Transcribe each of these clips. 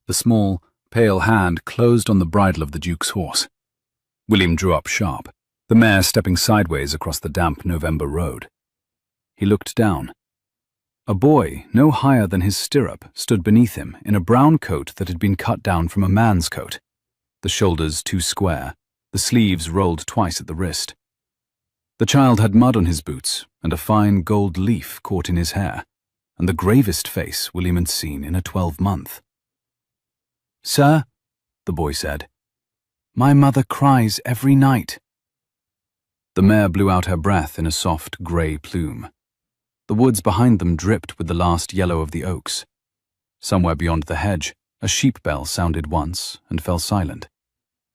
The small, pale hand closed on the bridle of the Duke's horse. William drew up sharp, the mare stepping sideways across the damp November road. He looked down. A boy, no higher than his stirrup, stood beneath him in a brown coat that had been cut down from a man's coat, the shoulders too square, the sleeves rolled twice at the wrist. The child had mud on his boots and a fine gold leaf caught in his hair, and the gravest face William had seen in a 12-month. "Sir," the boy said, "my mother cries every night." The mare blew out her breath in a soft grey plume. The woods behind them dripped with the last yellow of the oaks. Somewhere beyond the hedge, a sheep bell sounded once and fell silent,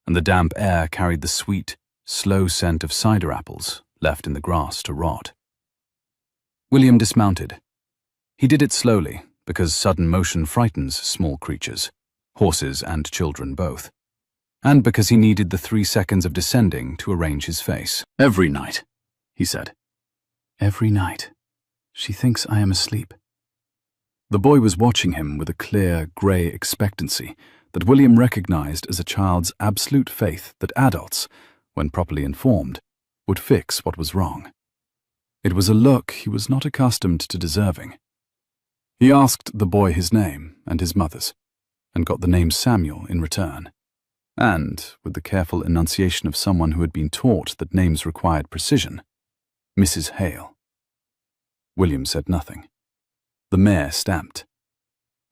and the damp air carried the sweet, slow scent of cider apples left in the grass to rot. William dismounted. He did it slowly, because sudden motion frightens small creatures, horses and children both, and because he needed the 3 seconds of descending to arrange his face. "Every night," he said. "Every night. She thinks I am asleep." The boy was watching him with a clear, grey expectancy that William recognized as a child's absolute faith that adults, when properly informed, would fix what was wrong. It was a look he was not accustomed to deserving. He asked the boy his name and his mother's, and got the name Samuel in return, and, with the careful enunciation of someone who had been taught that names required precision, Mrs. Hale. William said nothing. The mare stamped.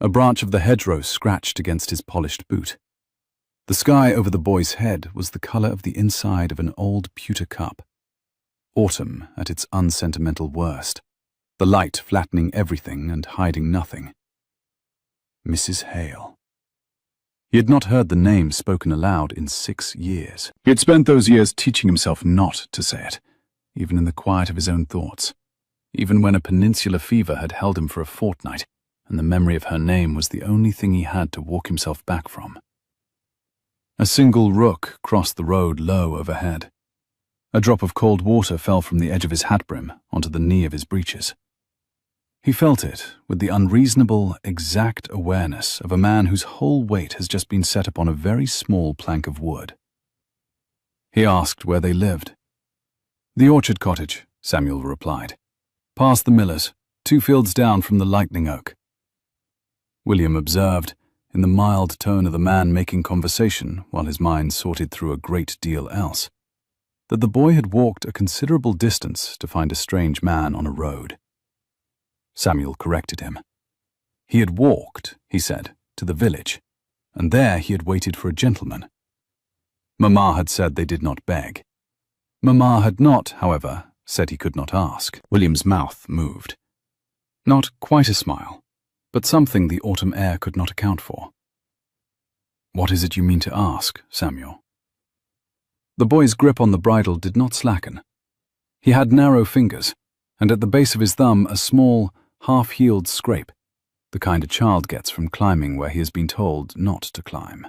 A branch of the hedgerow scratched against his polished boot. The sky over the boy's head was the colour of the inside of an old pewter cup. Autumn at its unsentimental worst, the light flattening everything and hiding nothing. Mrs. Hale. He had not heard the name spoken aloud in 6 years. He had spent those years teaching himself not to say it, even in the quiet of his own thoughts, even when a peninsular fever had held him for a fortnight, and the memory of her name was the only thing he had to walk himself back from. A single rook crossed the road low overhead. A drop of cold water fell from the edge of his hat brim onto the knee of his breeches. He felt it with the unreasonable, exact awareness of a man whose whole weight has just been set upon a very small plank of wood. He asked where they lived. "The orchard cottage," Samuel replied. "Past the miller's, 2 fields down from the lightning oak." William observed, in the mild tone of the man making conversation while his mind sorted through a great deal else, that the boy had walked a considerable distance to find a strange man on a road. Samuel corrected him. He had walked, he said, to the village, and there he had waited for a gentleman. Mamma had said they did not beg. Mamma had not, however, said he could not ask. William's mouth moved. Not quite a smile, but something the autumn air could not account for. "What is it you mean to ask, Samuel?" The boy's grip on the bridle did not slacken. He had narrow fingers, and at the base of his thumb a small, half-healed scrape, the kind a child gets from climbing where he has been told not to climb.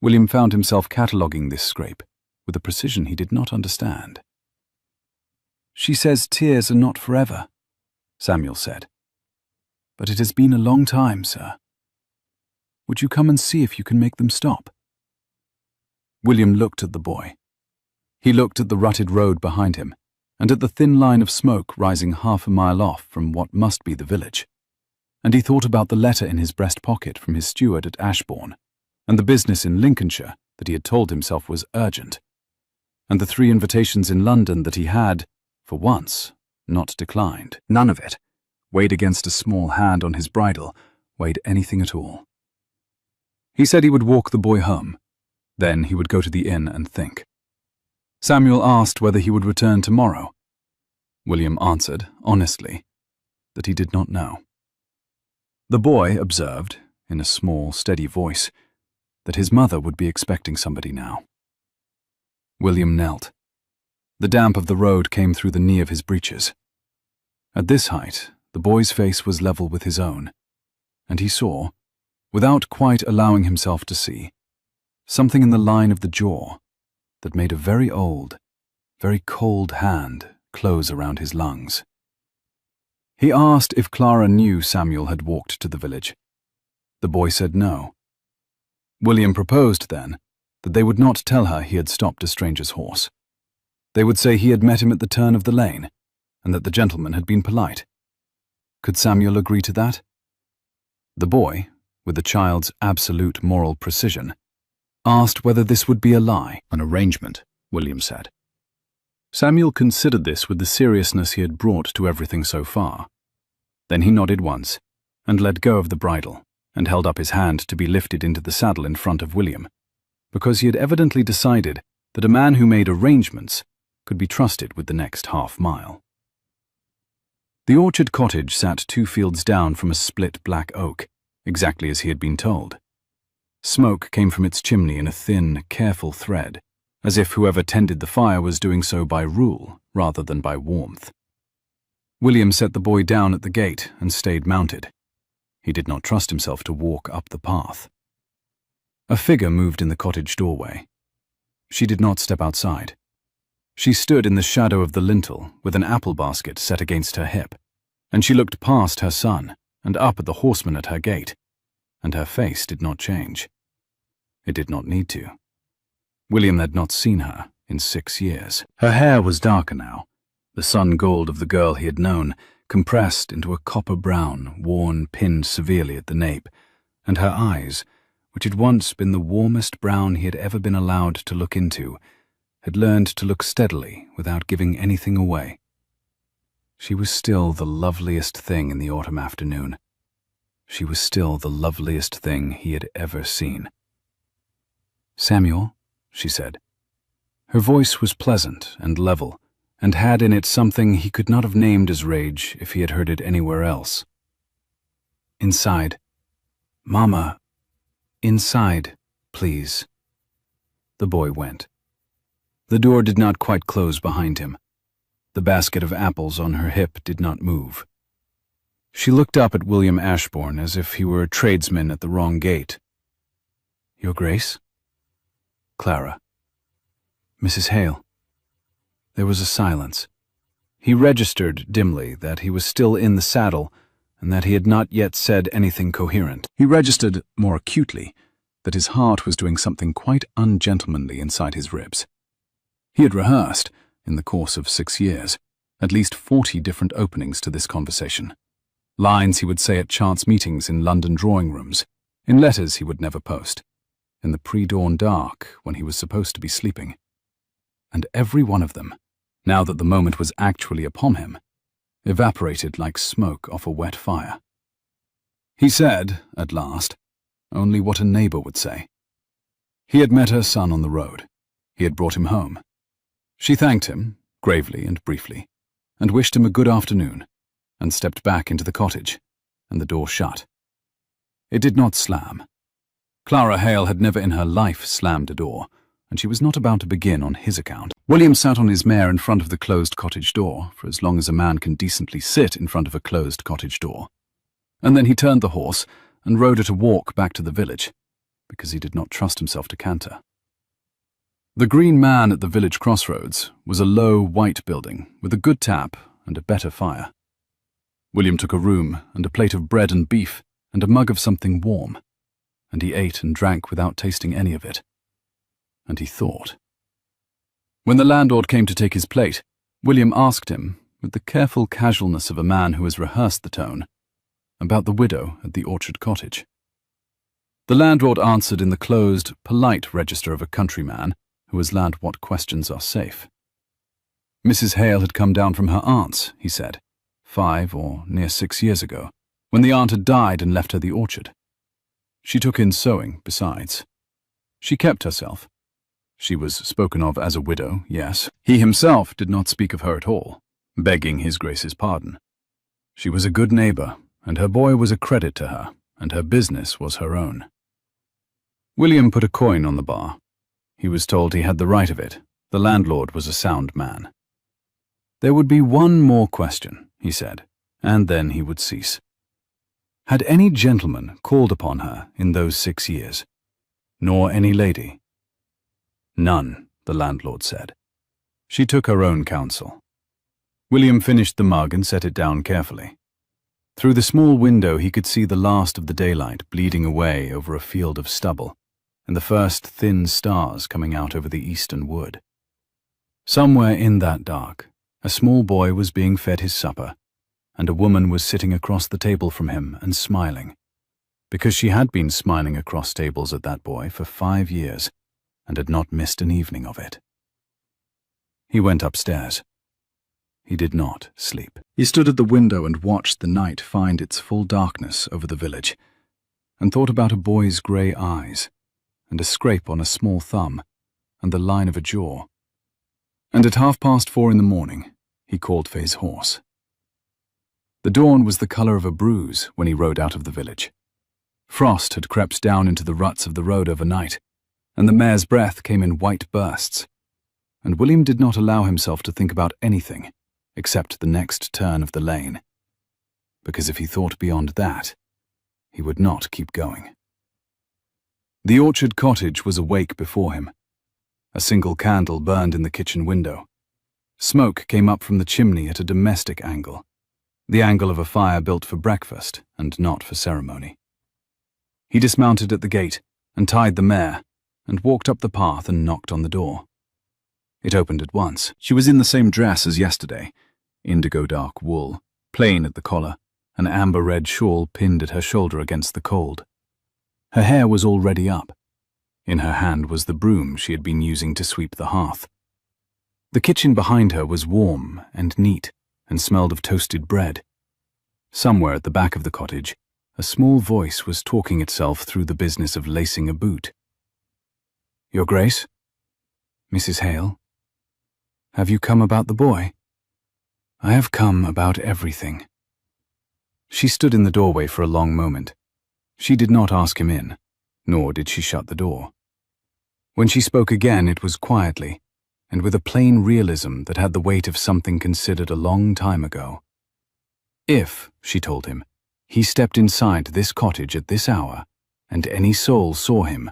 William found himself cataloguing this scrape with a precision he did not understand. "She says tears are not forever," Samuel said. "But it has been a long time, sir. Would you come and see if you can make them stop?" William looked at the boy. He looked at the rutted road behind him, and at the thin line of smoke rising half a mile off from what must be the village. And he thought about the letter in his breast pocket from his steward at Ashbourne, and the business in Lincolnshire that he had told himself was urgent, and the 3 invitations in London that he had, for once, not declined. None of it, weighed against a small hand on his bridle, weighed anything at all. He said he would walk the boy home. Then he would go to the inn and think. Samuel asked whether he would return tomorrow. William answered, honestly, that he did not know. The boy observed, in a small, steady voice, that his mother would be expecting somebody now. William knelt. The damp of the road came through the knee of his breeches. At this height, the boy's face was level with his own, and he saw, without quite allowing himself to see, something in the line of the jaw that made a very old, very cold hand close around his lungs. He asked if Clara knew Samuel had walked to the village. The boy said no. William proposed, then, that they would not tell her he had stopped a stranger's horse. They would say he had met him at the turn of the lane, and that the gentleman had been polite. Could Samuel agree to that? The boy, with the child's absolute moral precision, asked whether this would be a lie. An arrangement, William said. Samuel considered this with the seriousness he had brought to everything so far. Then he nodded once, and let go of the bridle, and held up his hand to be lifted into the saddle in front of William, because he had evidently decided that a man who made arrangements could be trusted with the next half-mile. The orchard cottage sat 2 fields down from a split black oak, exactly as he had been told. Smoke came from its chimney in a thin, careful thread, as if whoever tended the fire was doing so by rule rather than by warmth. William set the boy down at the gate and stayed mounted. He did not trust himself to walk up the path. A figure moved in the cottage doorway. She did not step outside. She stood in the shadow of the lintel with an apple basket set against her hip, and she looked past her son and up at the horseman at her gate, and her face did not change. It did not need to. William had not seen her in 6 years. Her hair was darker now, the sun gold of the girl he had known, compressed into a copper brown, worn, pinned severely at the nape, and her eyes, which had once been the warmest brown he had ever been allowed to look into, had learned to look steadily without giving anything away. She was still the loveliest thing in the autumn afternoon. She was still the loveliest thing he had ever seen. "Samuel," she said. Her voice was pleasant and level, and had in it something he could not have named as rage if he had heard it anywhere else. "Inside. Mama, inside, please." The boy went. The door did not quite close behind him. The basket of apples on her hip did not move. She looked up at William Ashbourne as if he were a tradesman at the wrong gate. "Your Grace?" "Clara." "Mrs. Hale." There was a silence. He registered dimly that he was still in the saddle and that he had not yet said anything coherent. He registered, more acutely, that his heart was doing something quite ungentlemanly inside his ribs. He had rehearsed, in the course of 6 years, at least 40 different openings to this conversation. Lines he would say at chance meetings in London drawing rooms, in letters he would never post, in the pre-dawn dark when he was supposed to be sleeping. And every one of them, now that the moment was actually upon him, evaporated like smoke off a wet fire. He said, at last, only what a neighbor would say. He had met her son on the road. He had brought him home. She thanked him, gravely and briefly, and wished him a good afternoon, and stepped back into the cottage, and the door shut. It did not slam. Clara Hale had never in her life slammed a door, and she was not about to begin on his account. William sat on his mare in front of the closed cottage door, for as long as a man can decently sit in front of a closed cottage door. And then he turned the horse and rode at a walk back to the village, because he did not trust himself to canter. The Green Man at the village crossroads was a low, white building with a good tap and a better fire. William took a room and a plate of bread and beef and a mug of something warm, and he ate and drank without tasting any of it. And he thought. When the landlord came to take his plate, William asked him, with the careful casualness of a man who has rehearsed the tone, about the widow at the orchard cottage. The landlord answered in the closed, polite register of a countryman who has learned what questions are safe. Mrs. Hale had come down from her aunt's, he said, 5 or near 6 years ago, when the aunt had died and left her the orchard. She took in sewing, besides. She kept herself. She was spoken of as a widow, yes. He himself did not speak of her at all, begging his Grace's pardon. She was a good neighbor, and her boy was a credit to her, and her business was her own. William put a coin on the bar. He was told he had the right of it. The landlord was a sound man. There would be one more question, he said, and then he would cease. Had any gentleman called upon her in those 6 years? Nor any lady? None, the landlord said. She took her own counsel. William finished the mug and set it down carefully. Through the small window he could see the last of the daylight bleeding away over a field of stubble, and the first thin stars coming out over the eastern wood. Somewhere in that dark, a small boy was being fed his supper, and a woman was sitting across the table from him and smiling, because she had been smiling across tables at that boy for 5 years and had not missed an evening of it. He went upstairs. He did not sleep. He stood at the window and watched the night find its full darkness over the village, and thought about a boy's grey eyes, and a scrape on a small thumb, and the line of a jaw. And at 4:30 in the morning, he called for his horse. The dawn was the colour of a bruise when he rode out of the village. Frost had crept down into the ruts of the road overnight, and the mare's breath came in white bursts, and William did not allow himself to think about anything except the next turn of the lane, because if he thought beyond that, he would not keep going. The orchard cottage was awake before him. A single candle burned in the kitchen window. Smoke came up from the chimney at a domestic angle, the angle of a fire built for breakfast and not for ceremony. He dismounted at the gate and tied the mare and walked up the path and knocked on the door. It opened at once. She was in the same dress as yesterday, indigo dark wool, plain at the collar, an amber-red shawl pinned at her shoulder against the cold. Her hair was already up. In her hand was the broom she had been using to sweep the hearth. The kitchen behind her was warm and neat and smelled of toasted bread. Somewhere at the back of the cottage, a small voice was talking itself through the business of lacing a boot. "Your Grace? Mrs. Hale? Have you come about the boy?" "I have come about everything." She stood in the doorway for a long moment. She did not ask him in, nor did she shut the door. When she spoke again, it was quietly, and with a plain realism that had the weight of something considered a long time ago. If, she told him, he stepped inside this cottage at this hour, and any soul saw him,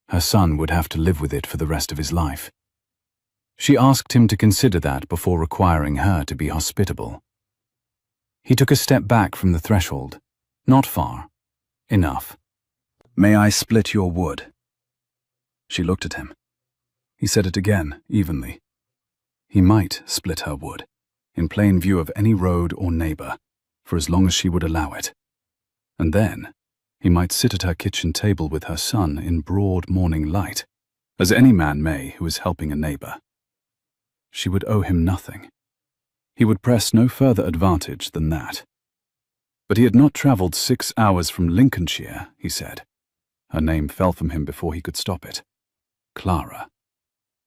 her son would have to live with it for the rest of his life. She asked him to consider that before requiring her to be hospitable. He took a step back from the threshold. Not far. Enough. "May I split your wood?" She looked at him. He said it again, evenly. He might split her wood, in plain view of any road or neighbour, for as long as she would allow it. And then he might sit at her kitchen table with her son in broad morning light, as any man may who is helping a neighbour. She would owe him nothing. He would press no further advantage than that. But he had not travelled 6 hours from Lincolnshire, he said. Her name fell from him before he could stop it. Clara.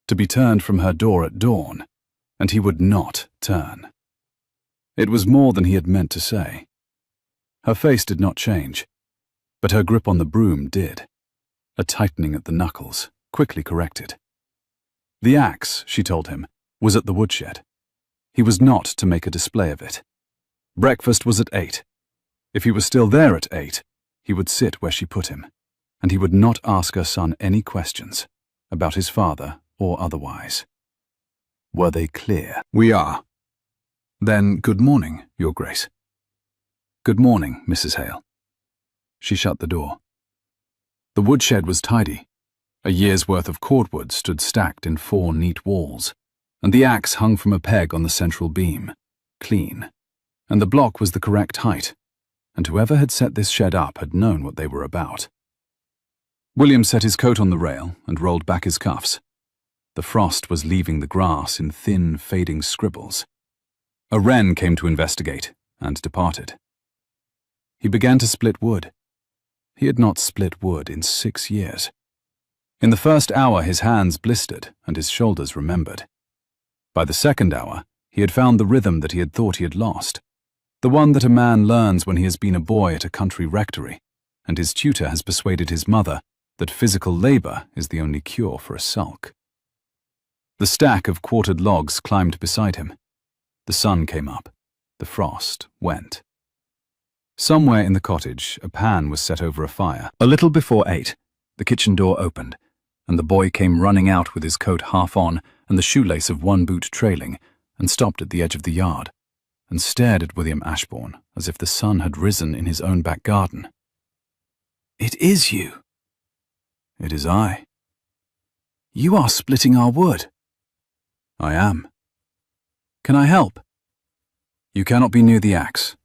To be turned from her door at dawn, and he would not turn. It was more than he had meant to say. Her face did not change, but her grip on the broom did. A tightening at the knuckles, quickly corrected. The axe, she told him, was at the woodshed. He was not to make a display of it. Breakfast was at 8. If he was still there at 8, he would sit where she put him, and he would not ask her son any questions, about his father or otherwise. Were they clear? "We are." "Then good morning, Your Grace." "Good morning, Mrs. Hale." She shut the door. The woodshed was tidy. A year's worth of cordwood stood stacked in 4 neat walls, and the axe hung from a peg on the central beam, clean, and the block was the correct height, and whoever had set this shed up had known what they were about. William set his coat on the rail and rolled back his cuffs. The frost was leaving the grass in thin, fading scribbles. A wren came to investigate and departed. He began to split wood. He had not split wood in 6 years. In the first hour his hands blistered and his shoulders remembered. By the second hour, he had found the rhythm that he had thought he had lost, the one that a man learns when he has been a boy at a country rectory, and his tutor has persuaded his mother that physical labour is the only cure for a sulk. The stack of quartered logs climbed beside him. The sun came up. The frost went. Somewhere in the cottage, a pan was set over a fire. A little before 8, the kitchen door opened, and the boy came running out with his coat half on and the shoelace of one boot trailing, and stopped at the edge of the yard. and stared at William Ashbourne as if the sun had risen in his own back garden. "It is you." "It is I." "You are splitting our wood." "I am." "Can I help?" "You cannot be near the axe.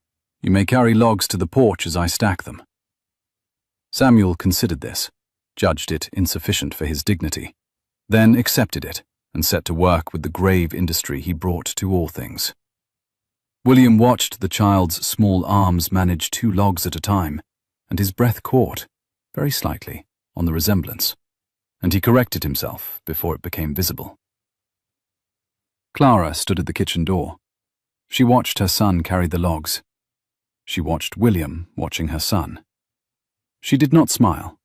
You may carry logs to the porch as I stack them." Samuel considered this, judged it insufficient for his dignity, then accepted it and set to work with the grave industry he brought to all things. William watched the child's small arms manage 2 logs at a time, and his breath caught, very slightly, on the resemblance, and he corrected himself before it became visible. Clara stood at the kitchen door. She watched her son carry the logs. She watched William watching her son. She did not smile,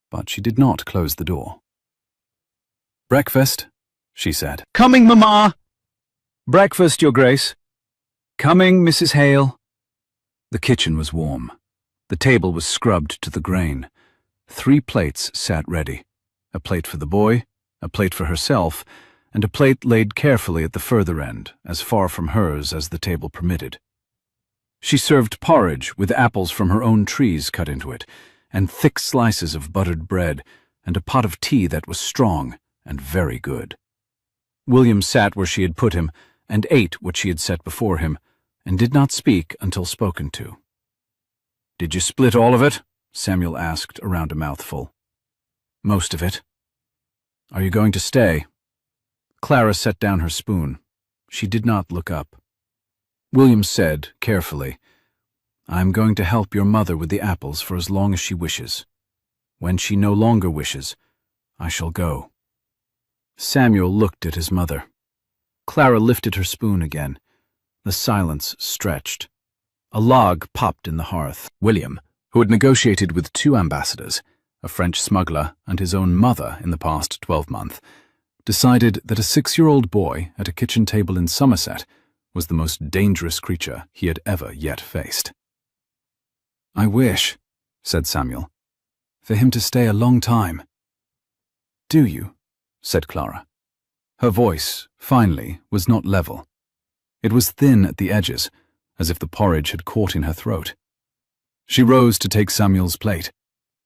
but she did not close the door. "Breakfast," she said. "Coming, Mamma." "Breakfast, Your Grace." "Coming, Mrs. Hale." The kitchen was warm. The table was scrubbed to the grain. 3 plates sat ready, a plate for the boy, a plate for herself, and a plate laid carefully at the further end, as far from hers as the table permitted. She served porridge with apples from her own trees cut into it, and thick slices of buttered bread, and a pot of tea that was strong and very good. William sat where she had put him, and ate what she had set before him, and did not speak until spoken to. "Did you split all of it?" Samuel asked around a mouthful. "Most of it." "Are you going to stay?" Clara set down her spoon. She did not look up. William said, carefully, "I am going to help your mother with the apples for as long as she wishes. When she no longer wishes, I shall go." Samuel looked at his mother. Clara lifted her spoon again. The silence stretched. A log popped in the hearth. William, who had negotiated with 2 ambassadors, a French smuggler and his own mother in the past 12-month, decided that a 6-year-old boy at a kitchen table in Somerset was the most dangerous creature he had ever yet faced. "I wish," said Samuel, "for him to stay a long time." "Do you?" said Clara. Her voice, finally, was not level. It was thin at the edges, as if the porridge had caught in her throat. She rose to take Samuel's plate,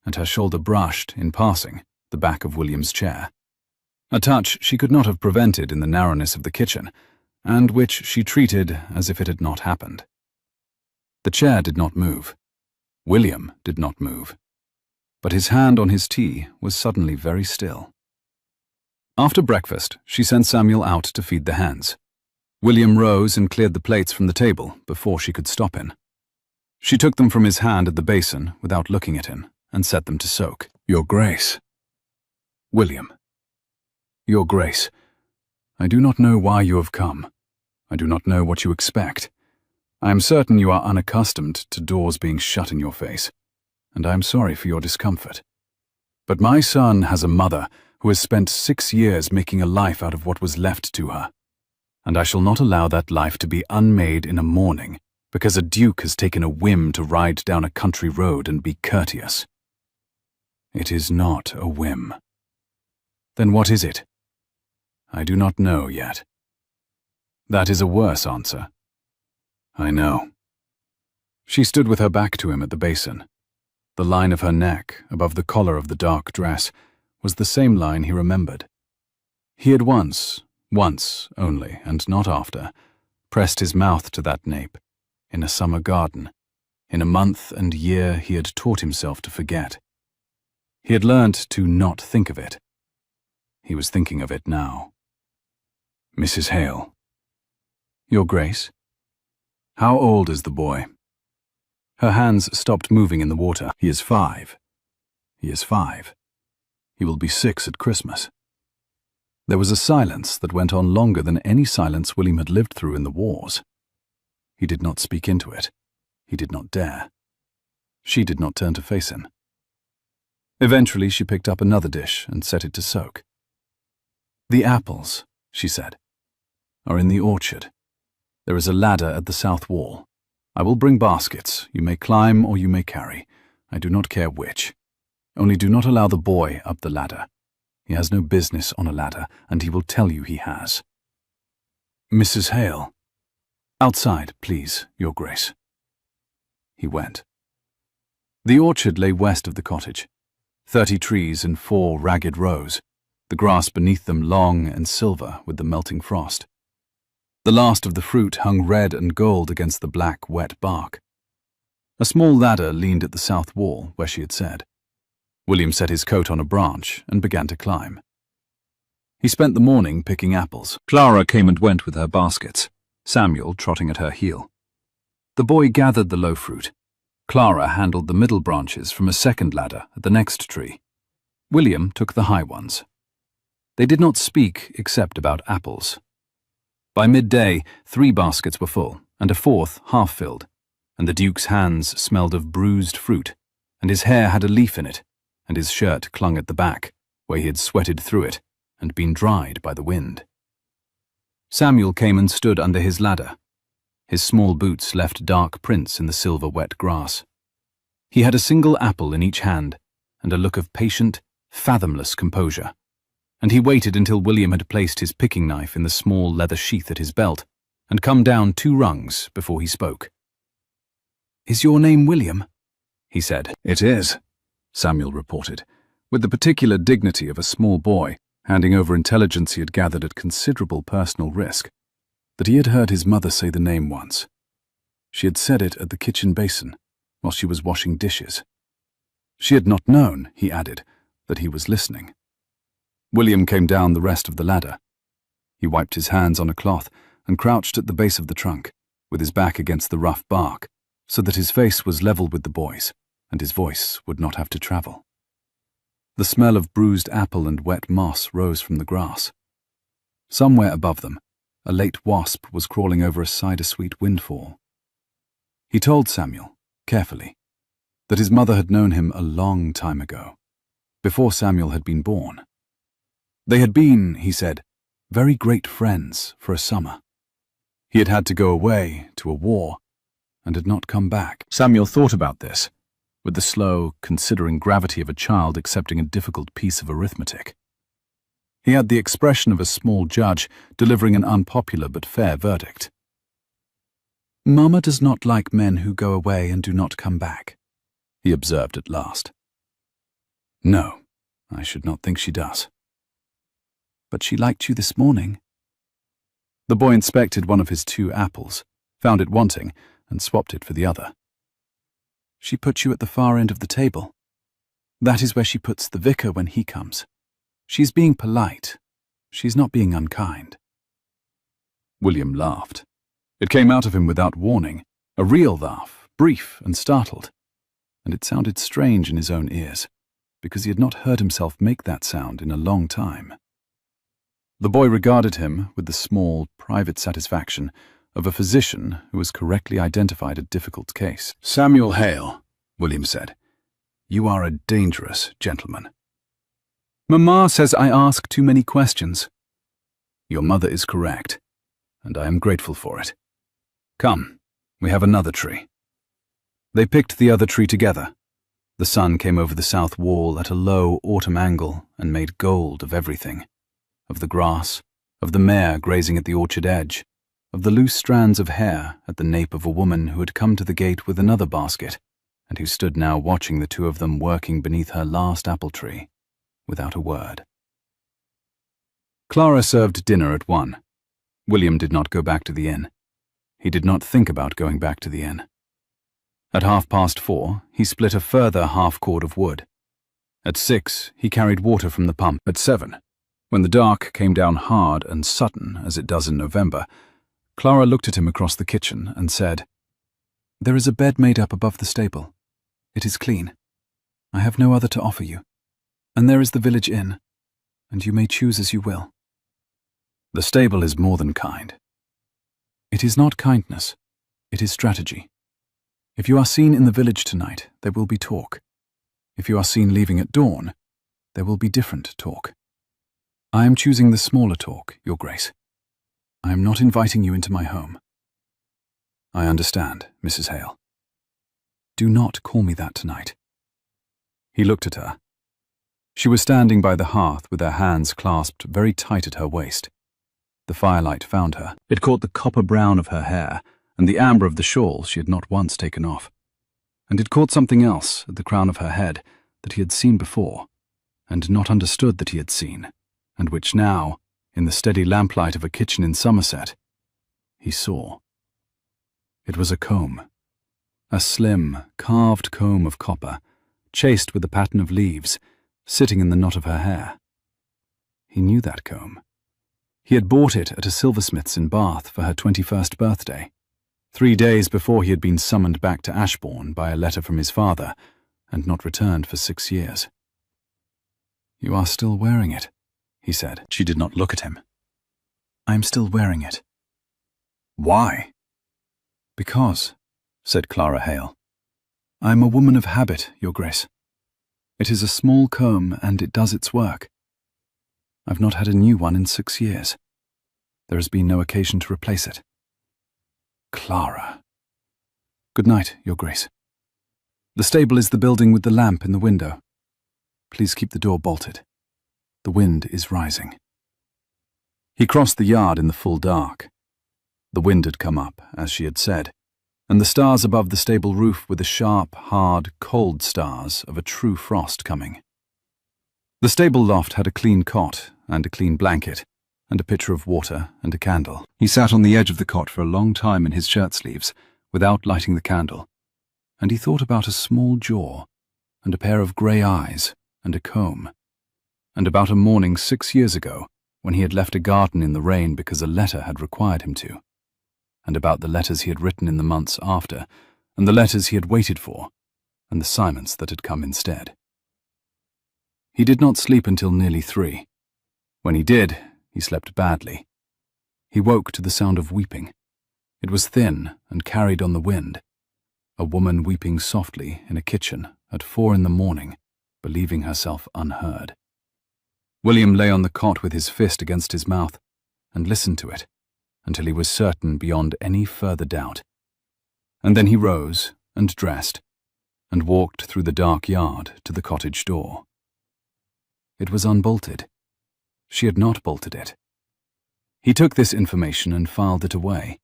and her shoulder brushed, in passing, the back of William's chair. A touch she could not have prevented in the narrowness of the kitchen, and which she treated as if it had not happened. The chair did not move. William did not move. But his hand on his tea was suddenly very still. After breakfast, she sent Samuel out to feed the hens. William rose and cleared the plates from the table before she could stop him. She took them from his hand at the basin without looking at him and set them to soak. "Your Grace." "William." "Your Grace, I do not know why you have come. I do not know what you expect. I am certain you are unaccustomed to doors being shut in your face, and I am sorry for your discomfort. But my son has a mother who has spent 6 years making a life out of what was left to her, and I shall not allow that life to be unmade in a morning because a duke has taken a whim to ride down a country road and be courteous. It is not a whim." "Then what is it?" "I do not know yet." "That is a worse answer." "I know." She stood with her back to him at the basin. The line of her neck, above the collar of the dark dress, was the same line he remembered. He had once only, and not after, pressed his mouth to that nape, in a summer garden, in a month and year he had taught himself to forget. He had learned to not think of it. He was thinking of it now. "Mrs. Hale." "Your Grace." "How old is the boy?" Her hands stopped moving in the water. "He is 5. He is 5. He will be 6 at Christmas." There was a silence that went on longer than any silence William had lived through in the wars. He did not speak into it. He did not dare. She did not turn to face him. Eventually she picked up another dish and set it to soak. "The apples," she said, "are in the orchard. There is a ladder at the south wall. I will bring baskets. You may climb or you may carry. I do not care which. Only do not allow the boy up the ladder. He has no business on a ladder, and he will tell you he has." "Mrs. Hale." Outside, please, Your Grace. He went. The orchard lay west of the cottage, 30 trees in 4 ragged rows, the grass beneath them long and silver with the melting frost. The last of the fruit hung red and gold against the black, wet bark. A small ladder leaned at the south wall, where she had said. William set his coat on a branch and began to climb. He spent the morning picking apples. Clara came and went with her baskets, Samuel trotting at her heel. The boy gathered the low fruit. Clara handled the middle branches from a second ladder at the next tree. William took the high ones. They did not speak except about apples. By midday, 3 baskets were full, and a 4th half-filled, and the Duke's hands smelled of bruised fruit, and his hair had a leaf in it, and his shirt clung at the back, where he had sweated through it and been dried by the wind. Samuel came and stood under his ladder. His small boots left dark prints in the silver-wet grass. He had a single apple in each hand, and a look of patient, fathomless composure, and he waited until William had placed his picking knife in the small leather sheath at his belt and come down 2 rungs before he spoke. "Is your name William?" he said. "It is," Samuel reported, with the particular dignity of a small boy handing over intelligence he had gathered at considerable personal risk, that he had heard his mother say the name once. She had said it at the kitchen basin while she was washing dishes. She had not known, he added, that he was listening. William came down the rest of the ladder. He wiped his hands on a cloth and crouched at the base of the trunk, with his back against the rough bark, so that his face was level with the boy's, and his voice would not have to travel. The smell of bruised apple and wet moss rose from the grass. Somewhere above them, a late wasp was crawling over a cider-sweet windfall. He told Samuel, carefully, that his mother had known him a long time ago, before Samuel had been born. They had been, he said, very great friends for a summer. He had had to go away to a war and had not come back. Samuel thought about this, with the slow, considering gravity of a child accepting a difficult piece of arithmetic. He had the expression of a small judge delivering an unpopular but fair verdict. "Mama does not like men who go away and do not come back," he observed at last. "No, I should not think she does." "But she liked you this morning." The boy inspected one of his 2 apples, found it wanting, and swapped it for the other. "She put you at the far end of the table. That is where she puts the vicar when he comes. She's being polite. She's not being unkind." William laughed. It came out of him without warning, a real laugh, brief and startled, and it sounded strange in his own ears, because he had not heard himself make that sound in a long time. The boy regarded him with the small, private satisfaction of a physician who has correctly identified a difficult case. "Samuel Hale," William said, "you are a dangerous gentleman." "Mamma says I ask too many questions." "Your mother is correct, and I am grateful for it. Come, we have another tree." They picked the other tree together. The sun came over the south wall at a low autumn angle and made gold of everything, of the grass, of the mare grazing at the orchard edge, of the loose strands of hair at the nape of a woman who had come to the gate with another basket, and who stood now watching the 2 of them working beneath her last apple tree, without a word. Clara served dinner at 1. William did not go back to the inn. He did not think about going back to the inn. At 4:30, he split a further half-cord of wood. At 6, he carried water from the pump. At 7, when the dark came down hard and sudden, as it does in November, Clara looked at him across the kitchen and said, "There is a bed made up above the stable. It is clean. I have no other to offer you. And there is the village inn, and you may choose as you will." "The stable is more than kind." "It is not kindness. It is strategy. If you are seen in the village tonight, there will be talk. If you are seen leaving at dawn, there will be different talk. I am choosing the smaller talk, Your Grace. I am not inviting you into my home." "I understand, Mrs. Hale." "Do not call me that tonight." He looked at her. She was standing by the hearth with her hands clasped very tight at her waist. The firelight found her. It caught the copper brown of her hair and the amber of the shawl she had not once taken off. And it caught something else at the crown of her head that he had seen before, and not understood that he had seen, and which now, in the steady lamplight of a kitchen in Somerset, he saw. It was a comb. A slim, carved comb of copper, chased with a pattern of leaves, sitting in the knot of her hair. He knew that comb. He had bought it at a silversmith's in Bath for her 21st birthday, 3 days before he had been summoned back to Ashbourne by a letter from his father, and not returned for 6 years. "You are still wearing it," he said. She did not look at him. "I am still wearing it." "Why?" "Because," said Clara Hale, "I am a woman of habit, Your Grace. It is a small comb, and it does its work. I've not had a new one in 6 years. There has been no occasion to replace it." "Clara." "Good night, Your Grace. The stable is the building with the lamp in the window. Please keep the door bolted. The wind is rising." He crossed the yard in the full dark. The wind had come up, as she had said, and the stars above the stable roof were the sharp, hard, cold stars of a true frost coming. The stable loft had a clean cot and a clean blanket, and a pitcher of water and a candle. He sat on the edge of the cot for a long time in his shirt sleeves, without lighting the candle, and he thought about a small jaw, and a pair of grey eyes, and a comb, and about a morning 6 years ago when he had left a garden in the rain because a letter had required him to, and about the letters he had written in the months after, and the letters he had waited for, and the silence that had come instead. He did not sleep until nearly 3. When he did, he slept badly. He woke to the sound of weeping. It was thin and carried on the wind. A woman weeping softly in a kitchen at 4 in the morning, believing herself unheard. William lay on the cot with his fist against his mouth and listened to it until he was certain beyond any further doubt. And then he rose and dressed and walked through the dark yard to the cottage door. It was unbolted. She had not bolted it. He took this information and filed it away.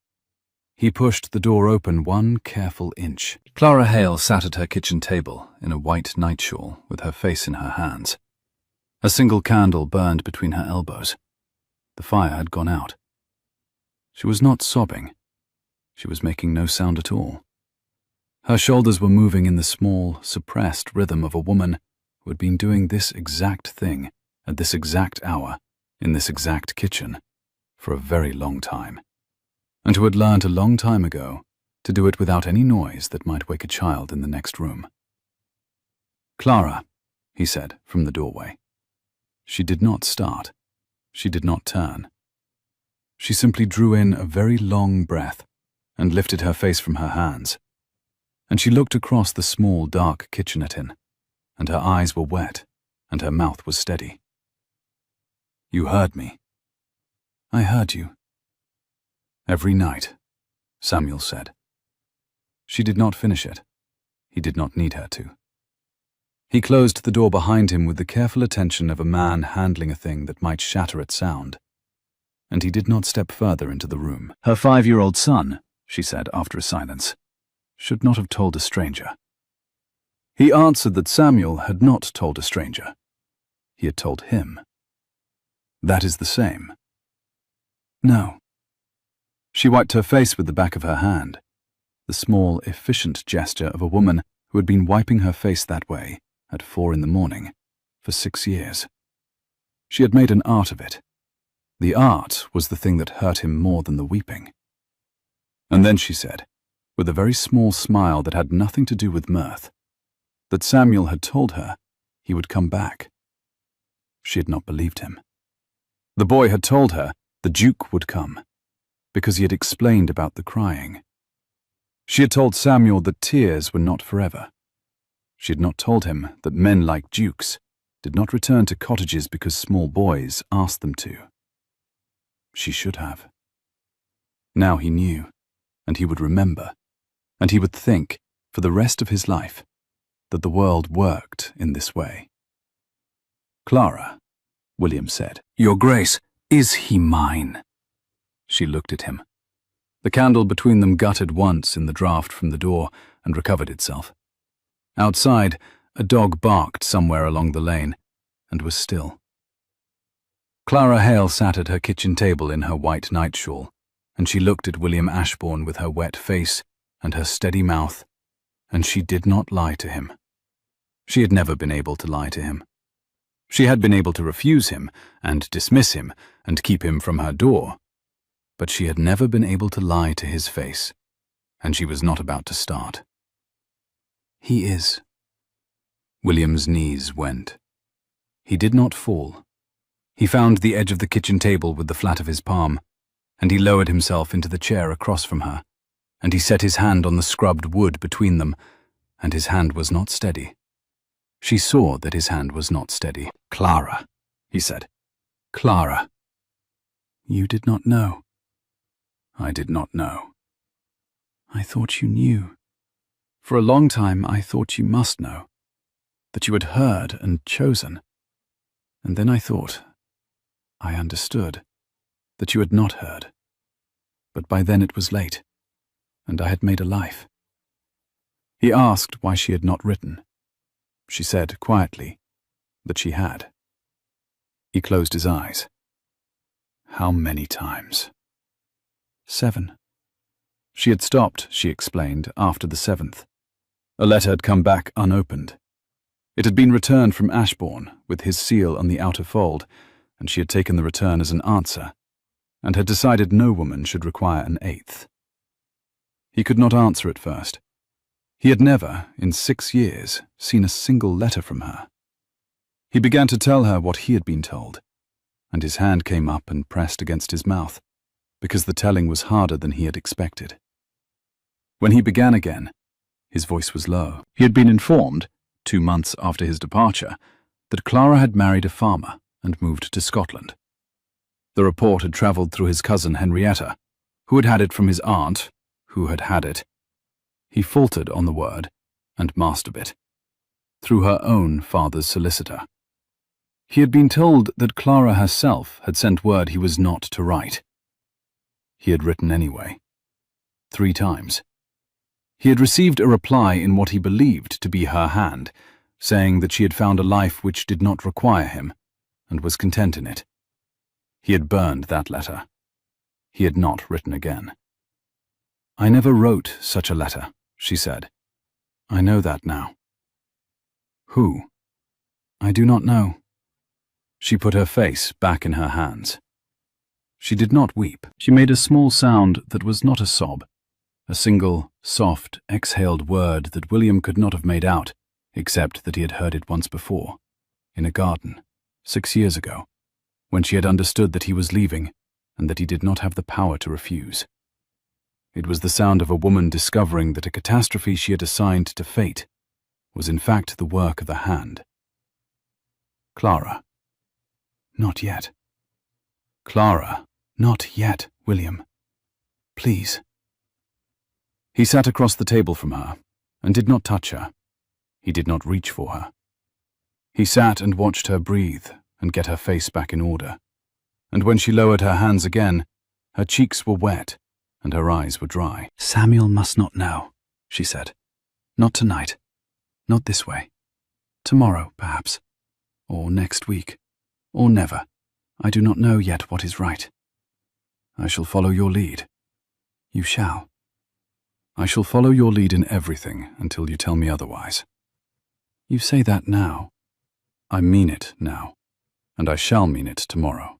He pushed the door open 1 careful inch. Clara Hale sat at her kitchen table in a white night shawl with her face in her hands. A single candle burned between her elbows. The fire had gone out. She was not sobbing. She was making no sound at all. Her shoulders were moving in the small, suppressed rhythm of a woman who had been doing this exact thing at this exact hour in this exact kitchen for a very long time, and who had learned a long time ago to do it without any noise that might wake a child in the next room. "Clara," he said from the doorway. She did not start. She did not turn. She simply drew in a very long breath and lifted her face from her hands, and she looked across the small, dark kitchen at him, and her eyes were wet and her mouth was steady. "You heard me." "I heard you." "Every night," Samuel said. She did not finish it. He did not need her to. He closed the door behind him with the careful attention of a man handling a thing that might shatter at sound, and he did not step further into the room. "Her 5-year-old son," she said after a silence, "should not have told a stranger." He answered that Samuel had not told a stranger. He had told him. "That is the same." "No." She wiped her face with the back of her hand, the small, efficient gesture of a woman who had been wiping her face that way at 4 in the morning for 6 years. She had made an art of it. The art was the thing that hurt him more than the weeping. And then she said, with a very small smile that had nothing to do with mirth, that Samuel had told her he would come back. She had not believed him. The boy had told her the Duke would come, because he had explained about the crying. She had told Samuel that tears were not forever. She had not told him that men like dukes did not return to cottages because small boys asked them to. She should have. Now he knew, and he would remember, and he would think, for the rest of his life, that the world worked in this way. "Clara," William said. "Your Grace, is he mine?" She looked at him. The candle between them guttered once in the draught from the door and recovered itself. Outside, a dog barked somewhere along the lane and was still. Clara Hale sat at her kitchen table in her white night shawl, and she looked at William Ashbourne with her wet face and her steady mouth, and she did not lie to him. She had never been able to lie to him. She had been able to refuse him and dismiss him and keep him from her door, but she had never been able to lie to his face, and she was not about to start. He is. William's knees went. He did not fall. He found the edge of the kitchen table with the flat of his palm, and he lowered himself into the chair across from her, and he set his hand on the scrubbed wood between them, and his hand was not steady. She saw that his hand was not steady. "Clara," he said. "Clara." "You did not know." "I did not know." "I thought you knew. For a long time I thought you must know, that you had heard and chosen. And then I thought, I understood, that you had not heard. But by then it was late, and I had made a life." He asked why she had not written. She said quietly that she had. He closed his eyes. "How many times?" 7. She had stopped, she explained, after the 7th. A letter had come back unopened. It had been returned from Ashbourne, with his seal on the outer fold, and she had taken the return as an answer, and had decided no woman should require an 8th. He could not answer at first. He had never, in 6 years, seen a single letter from her. He began to tell her what he had been told, and his hand came up and pressed against his mouth, because the telling was harder than he had expected. When he began again, his voice was low. He had been informed, 2 months after his departure, that Clara had married a farmer and moved to Scotland. The report had travelled through his cousin Henrietta, who had had it from his aunt, who had had it. He faltered on the word, and mastered it, through her own father's solicitor. He had been told that Clara herself had sent word he was not to write. He had written anyway. 3 times. He had received a reply in what he believed to be her hand, saying that she had found a life which did not require him, and was content in it. He had burned that letter. He had not written again. "I never wrote such a letter," she said. "I know that now." "Who?" "I do not know." She put her face back in her hands. She did not weep. She made a small sound that was not a sob, a single, soft, exhaled word that William could not have made out, except that he had heard it once before, in a garden, 6 years ago, when she had understood that he was leaving and that he did not have the power to refuse. It was the sound of a woman discovering that a catastrophe she had assigned to fate was in fact the work of the hand. "Clara." "Not yet." "Clara, not yet, William. Please." He sat across the table from her and did not touch her. He did not reach for her. He sat and watched her breathe and get her face back in order, and when she lowered her hands again, her cheeks were wet and her eyes were dry. "Samuel must not know," she said. "Not tonight. Not this way. Tomorrow, perhaps. Or next week. Or never. I do not know yet what is right. I shall follow your lead." "You shall." "I shall follow your lead in everything until you tell me otherwise." "You say that now." "I mean it now, and I shall mean it tomorrow."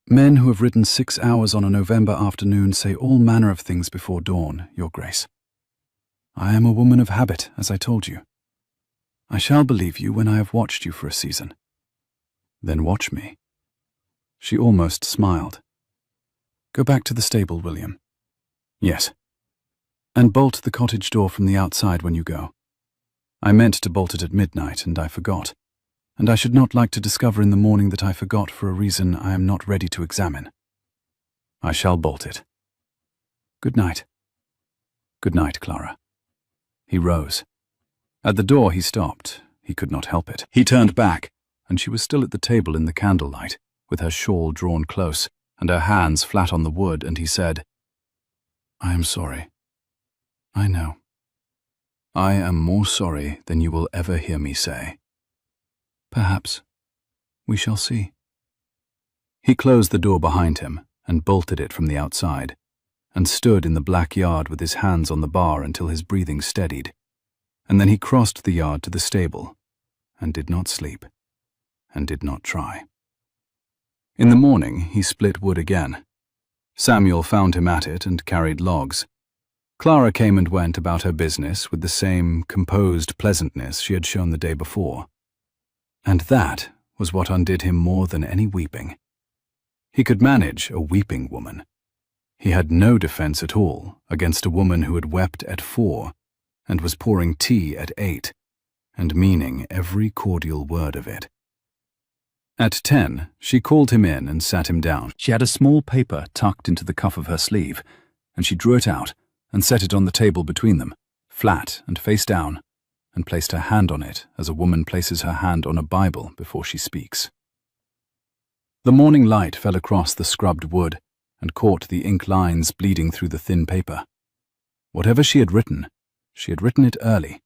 "Men who have ridden 6 hours on a November afternoon say all manner of things before dawn, Your Grace. I am a woman of habit, as I told you. I shall believe you when I have watched you for a season." "Then watch me." She almost smiled. "Go back to the stable, William." "Yes." "And bolt the cottage door from the outside when you go. I meant to bolt it at midnight, and I forgot. And I should not like to discover in the morning that I forgot for a reason I am not ready to examine. I shall bolt it. Good night." "Good night, Clara." He rose. At the door he stopped. He could not help it. He turned back, and she was still at the table in the candlelight, with her shawl drawn close, and her hands flat on the wood, and he said, "I am sorry. I know. I am more sorry than you will ever hear me say. Perhaps we shall see." He closed the door behind him and bolted it from the outside, and stood in the black yard with his hands on the bar until his breathing steadied, and then he crossed the yard to the stable, and did not sleep, and did not try. In the morning he split wood again. Samuel found him at it and carried logs. Clara came and went about her business with the same composed pleasantness she had shown the day before. And that was what undid him more than any weeping. He could manage a weeping woman. He had no defense at all against a woman who had wept at 4 and was pouring tea at 8, and meaning every cordial word of it. At 10, she called him in and sat him down. She had a small paper tucked into the cuff of her sleeve, and she drew it out and set it on the table between them, flat and face down, and placed her hand on it as a woman places her hand on a Bible before she speaks. The morning light fell across the scrubbed wood and caught the ink lines bleeding through the thin paper. Whatever she had written it early,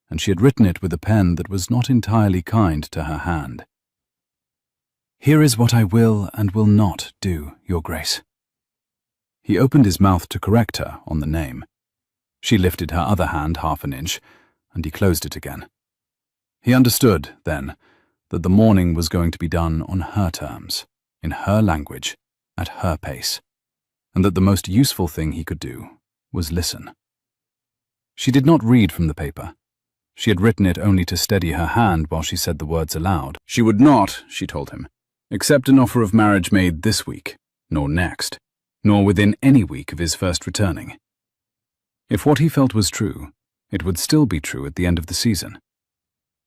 and she had written it with a pen that was not entirely kind to her hand. "Here is what I will and will not do, Your Grace." He opened his mouth to correct her on the name. She lifted her other hand 1/2 inch, and he closed it again. He understood, then, that the morning was going to be done on her terms, in her language, at her pace, and that the most useful thing he could do was listen. She did not read from the paper. She had written it only to steady her hand while she said the words aloud. She would not, she told him, accept an offer of marriage made this week, nor next, nor within any week of his first returning. If what he felt was true, it would still be true at the end of the season.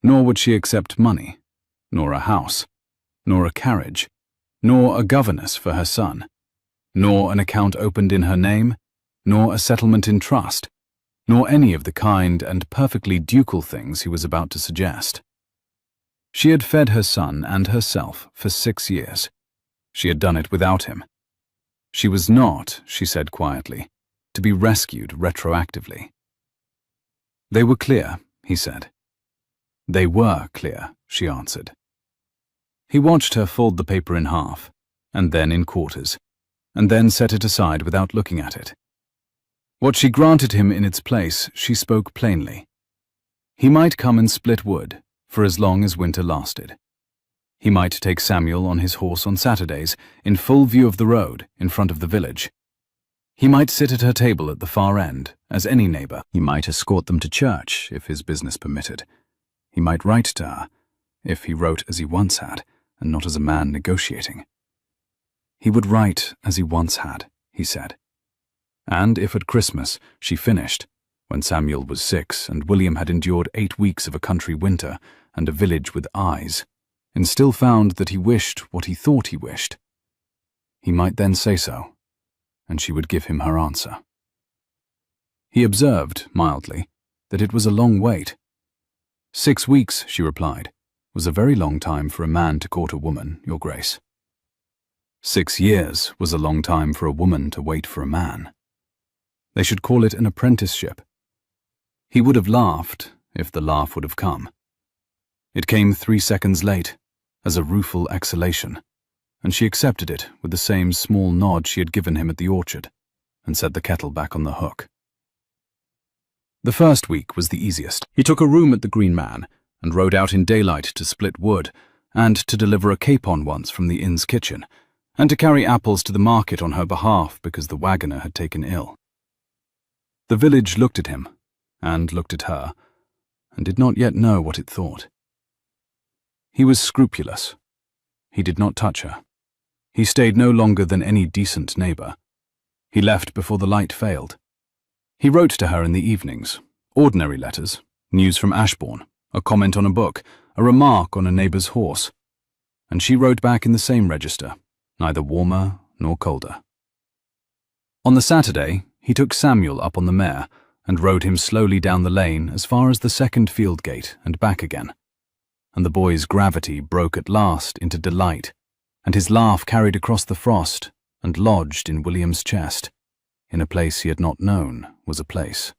Nor would she accept money, nor a house, nor a carriage, nor a governess for her son, nor an account opened in her name, nor a settlement in trust, nor any of the kind and perfectly ducal things he was about to suggest. She had fed her son and herself for 6 years. She had done it without him. She was not, she said quietly, to be rescued retroactively. They were clear, he said. They were clear, she answered. He watched her fold the paper in half, and then in quarters, and then set it aside without looking at it. What she granted him in its place, she spoke plainly. He might come and split wood for as long as winter lasted. He might take Samuel on his horse on Saturdays, in full view of the road, in front of the village. He might sit at her table at the far end, as any neighbour. He might escort them to church, if his business permitted. He might write to her, if he wrote as he once had, and not as a man negotiating. He would write as he once had, he said. And if at Christmas she finished, when Samuel was 6 and William had endured 8 weeks of a country winter and a village with eyes, and still found that he wished what he thought he wished, he might then say so, and she would give him her answer. He observed, mildly, that it was a long wait. 6 weeks, she replied, was a very long time for a man to court a woman, Your Grace. 6 years was a long time for a woman to wait for a man. They should call it an apprenticeship. He would have laughed if the laugh would have come. It came 3 seconds late, as a rueful exhalation, and she accepted it with the same small nod she had given him at the orchard, and set the kettle back on the hook. The first week was the easiest. He took a room at the Green Man, and rode out in daylight to split wood, and to deliver a capon once from the inn's kitchen, and to carry apples to the market on her behalf because the wagoner had taken ill. The village looked at him, and looked at her, and did not yet know what it thought. He was scrupulous. He did not touch her. He stayed no longer than any decent neighbour. He left before the light failed. He wrote to her in the evenings, ordinary letters, news from Ashbourne, a comment on a book, a remark on a neighbour's horse, and she wrote back in the same register, neither warmer nor colder. On the Saturday, he took Samuel up on the mare and rode him slowly down the lane as far as the second field gate and back again, and the boy's gravity broke at last into delight, and his laugh carried across the frost and lodged in William's chest, in a place he had not known was a place.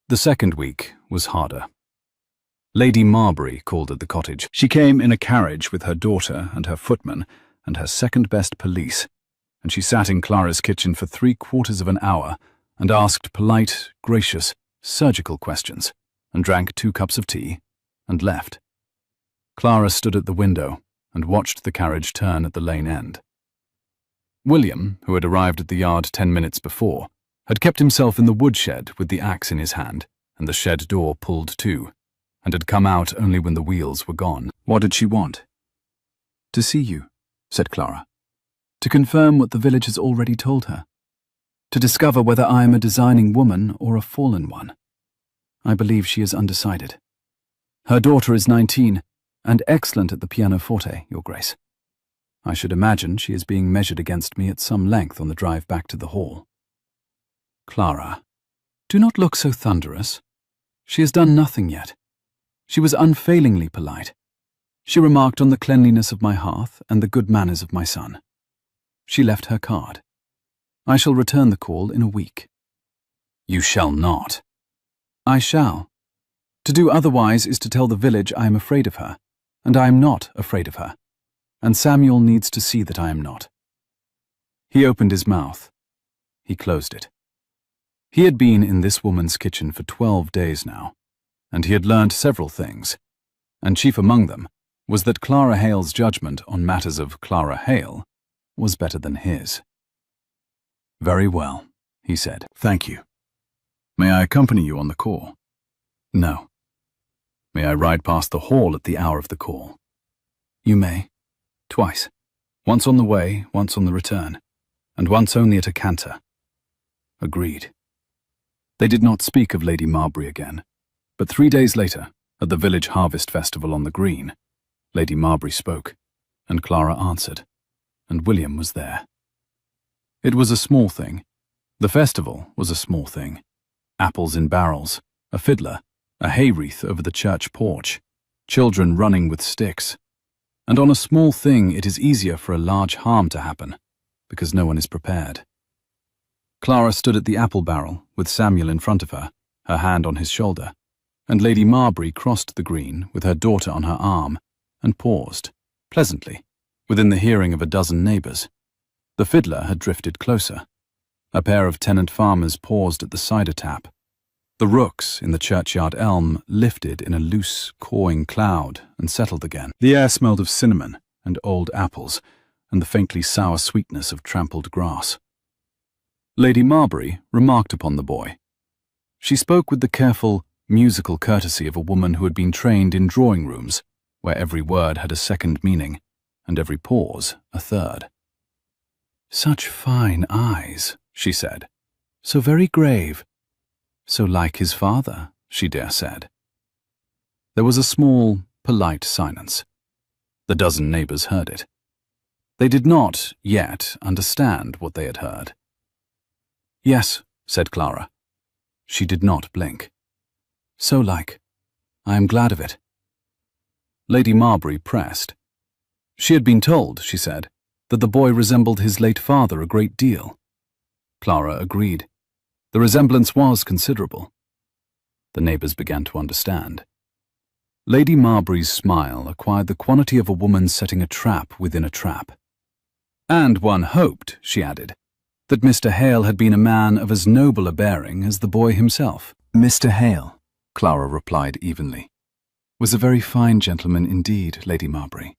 The second week was harder. Lady Marbury called at the cottage. She came in a carriage with her daughter and her footman and her second-best police, and she sat in Clara's kitchen for 3/4 of an hour and asked polite, gracious, surgical questions, and drank 2 cups of tea, and left. Clara stood at the window and watched the carriage turn at the lane end. William, who had arrived at the yard 10 minutes before, had kept himself in the woodshed with the axe in his hand and the shed door pulled to, and had come out only when the wheels were gone. What did she want? To see you, said Clara. To confirm what the village has already told her. To discover whether I am a designing woman or a fallen one. I believe she is undecided. Her daughter is 19, and excellent at the pianoforte, Your Grace. I should imagine she is being measured against me at some length on the drive back to the hall. Clara, do not look so thunderous. She has done nothing yet. She was unfailingly polite. She remarked on the cleanliness of my hearth and the good manners of my son. She left her card. I shall return the call in a week. You shall not. I shall. To do otherwise is to tell the village I am afraid of her, and I am not afraid of her, and Samuel needs to see that I am not. He opened his mouth. He closed it. He had been in this woman's kitchen for 12 days now, and he had learned several things, and chief among them was that Clara Hale's judgment on matters of Clara Hale was better than his. Very well, he said. Thank you. May I accompany you on the call? No. May I ride past the hall at the hour of the call? You may. Twice. Once on the way, once on the return, and once only at a canter. Agreed. They did not speak of Lady Marbury again, but 3 days later, at the village harvest festival on the green, Lady Marbury spoke, and Clara answered, and William was there. It was a small thing. The festival was a small thing. Apples in barrels, a fiddler, a hay wreath over the church porch, children running with sticks. And on a small thing it is easier for a large harm to happen, because no one is prepared. Clara stood at the apple barrel, with Samuel in front of her, her hand on his shoulder, and Lady Marbury crossed the green with her daughter on her arm, and paused, pleasantly, within the hearing of a dozen neighbours. The fiddler had drifted closer. A pair of tenant farmers paused at the cider tap. The rooks in the churchyard elm lifted in a loose, cawing cloud and settled again. The air smelled of cinnamon and old apples, and the faintly sour sweetness of trampled grass. Lady Marbury remarked upon the boy. She spoke with the careful, musical courtesy of a woman who had been trained in drawing rooms, where every word had a second meaning, and every pause a third. Such fine eyes, she said. So very grave. So like his father, she dare said. There was a small, polite silence. The dozen neighbours heard it. They did not, yet, understand what they had heard. Yes, said Clara. She did not blink. So like. I am glad of it. Lady Marbury pressed. She had been told, she said, that the boy resembled his late father a great deal. Clara agreed. The resemblance was considerable. The neighbours began to understand. Lady Marbury's smile acquired the quantity of a woman setting a trap within a trap. And one hoped, she added, that Mr. Hale had been a man of as noble a bearing as the boy himself. Mr. Hale, Clara replied evenly, was a very fine gentleman indeed, Lady Marbury.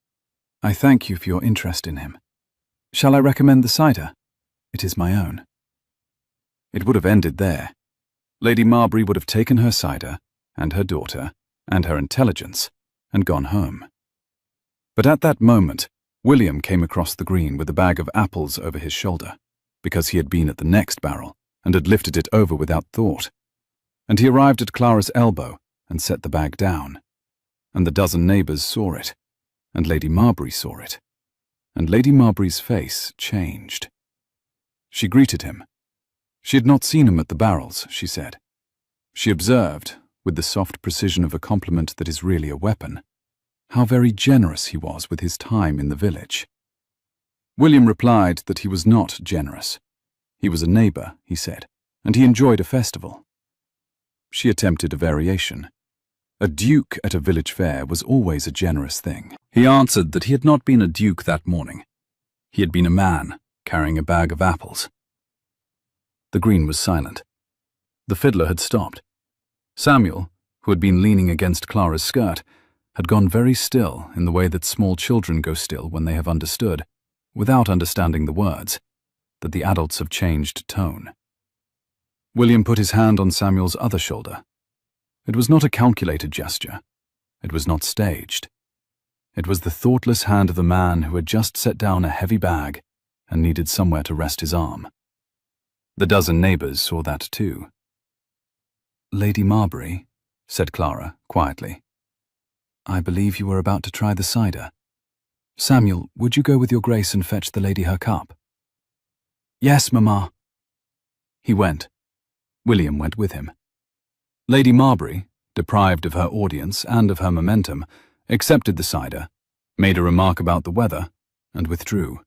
I thank you for your interest in him. Shall I recommend the cider? It is my own. It would have ended there. Lady Marbury would have taken her cider, and her daughter, and her intelligence, and gone home. But at that moment, William came across the green with a bag of apples over his shoulder, because he had been at the next barrel, and had lifted it over without thought. And he arrived at Clara's elbow, and set the bag down. And the dozen neighbours saw it, and Lady Marbury saw it, and Lady Marbury's face changed. She greeted him. She had not seen him at the barrels, she said. She observed, with the soft precision of a compliment that is really a weapon, how very generous he was with his time in the village. William replied that he was not generous. He was a neighbour, he said, and he enjoyed a festival. She attempted a variation. A duke at a village fair was always a generous thing. He answered that he had not been a duke that morning. He had been a man carrying a bag of apples. The green was silent. The fiddler had stopped. Samuel, who had been leaning against Clara's skirt, had gone very still in the way that small children go still when they have understood, without understanding the words, that the adults have changed tone. William put his hand on Samuel's other shoulder. It was not a calculated gesture. It was not staged. It was the thoughtless hand of the man who had just set down a heavy bag and needed somewhere to rest his arm. The dozen neighbours saw that too. "Lady Marbury," said Clara quietly, "I believe you were about to try the cider. Samuel, would you go with your grace and fetch the lady her cup?" "Yes, Mamma." He went. William went with him. Lady Marbury, deprived of her audience and of her momentum, accepted the cider, made a remark about the weather, and withdrew.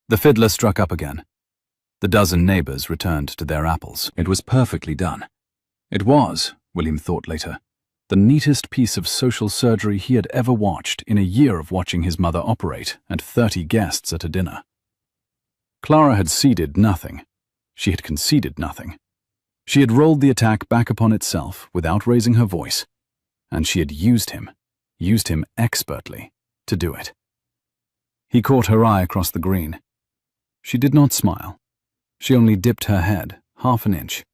The fiddler struck up again. The dozen neighbours returned to their apples. It was perfectly done. It was, William thought later, the neatest piece of social surgery he had ever watched in a year of watching his mother operate and 30 guests at a dinner. Clara had ceded nothing. She had conceded nothing. She had rolled the attack back upon itself without raising her voice, and she had used him expertly, to do it. He caught her eye across the green. She did not smile. She only dipped her head half an inch.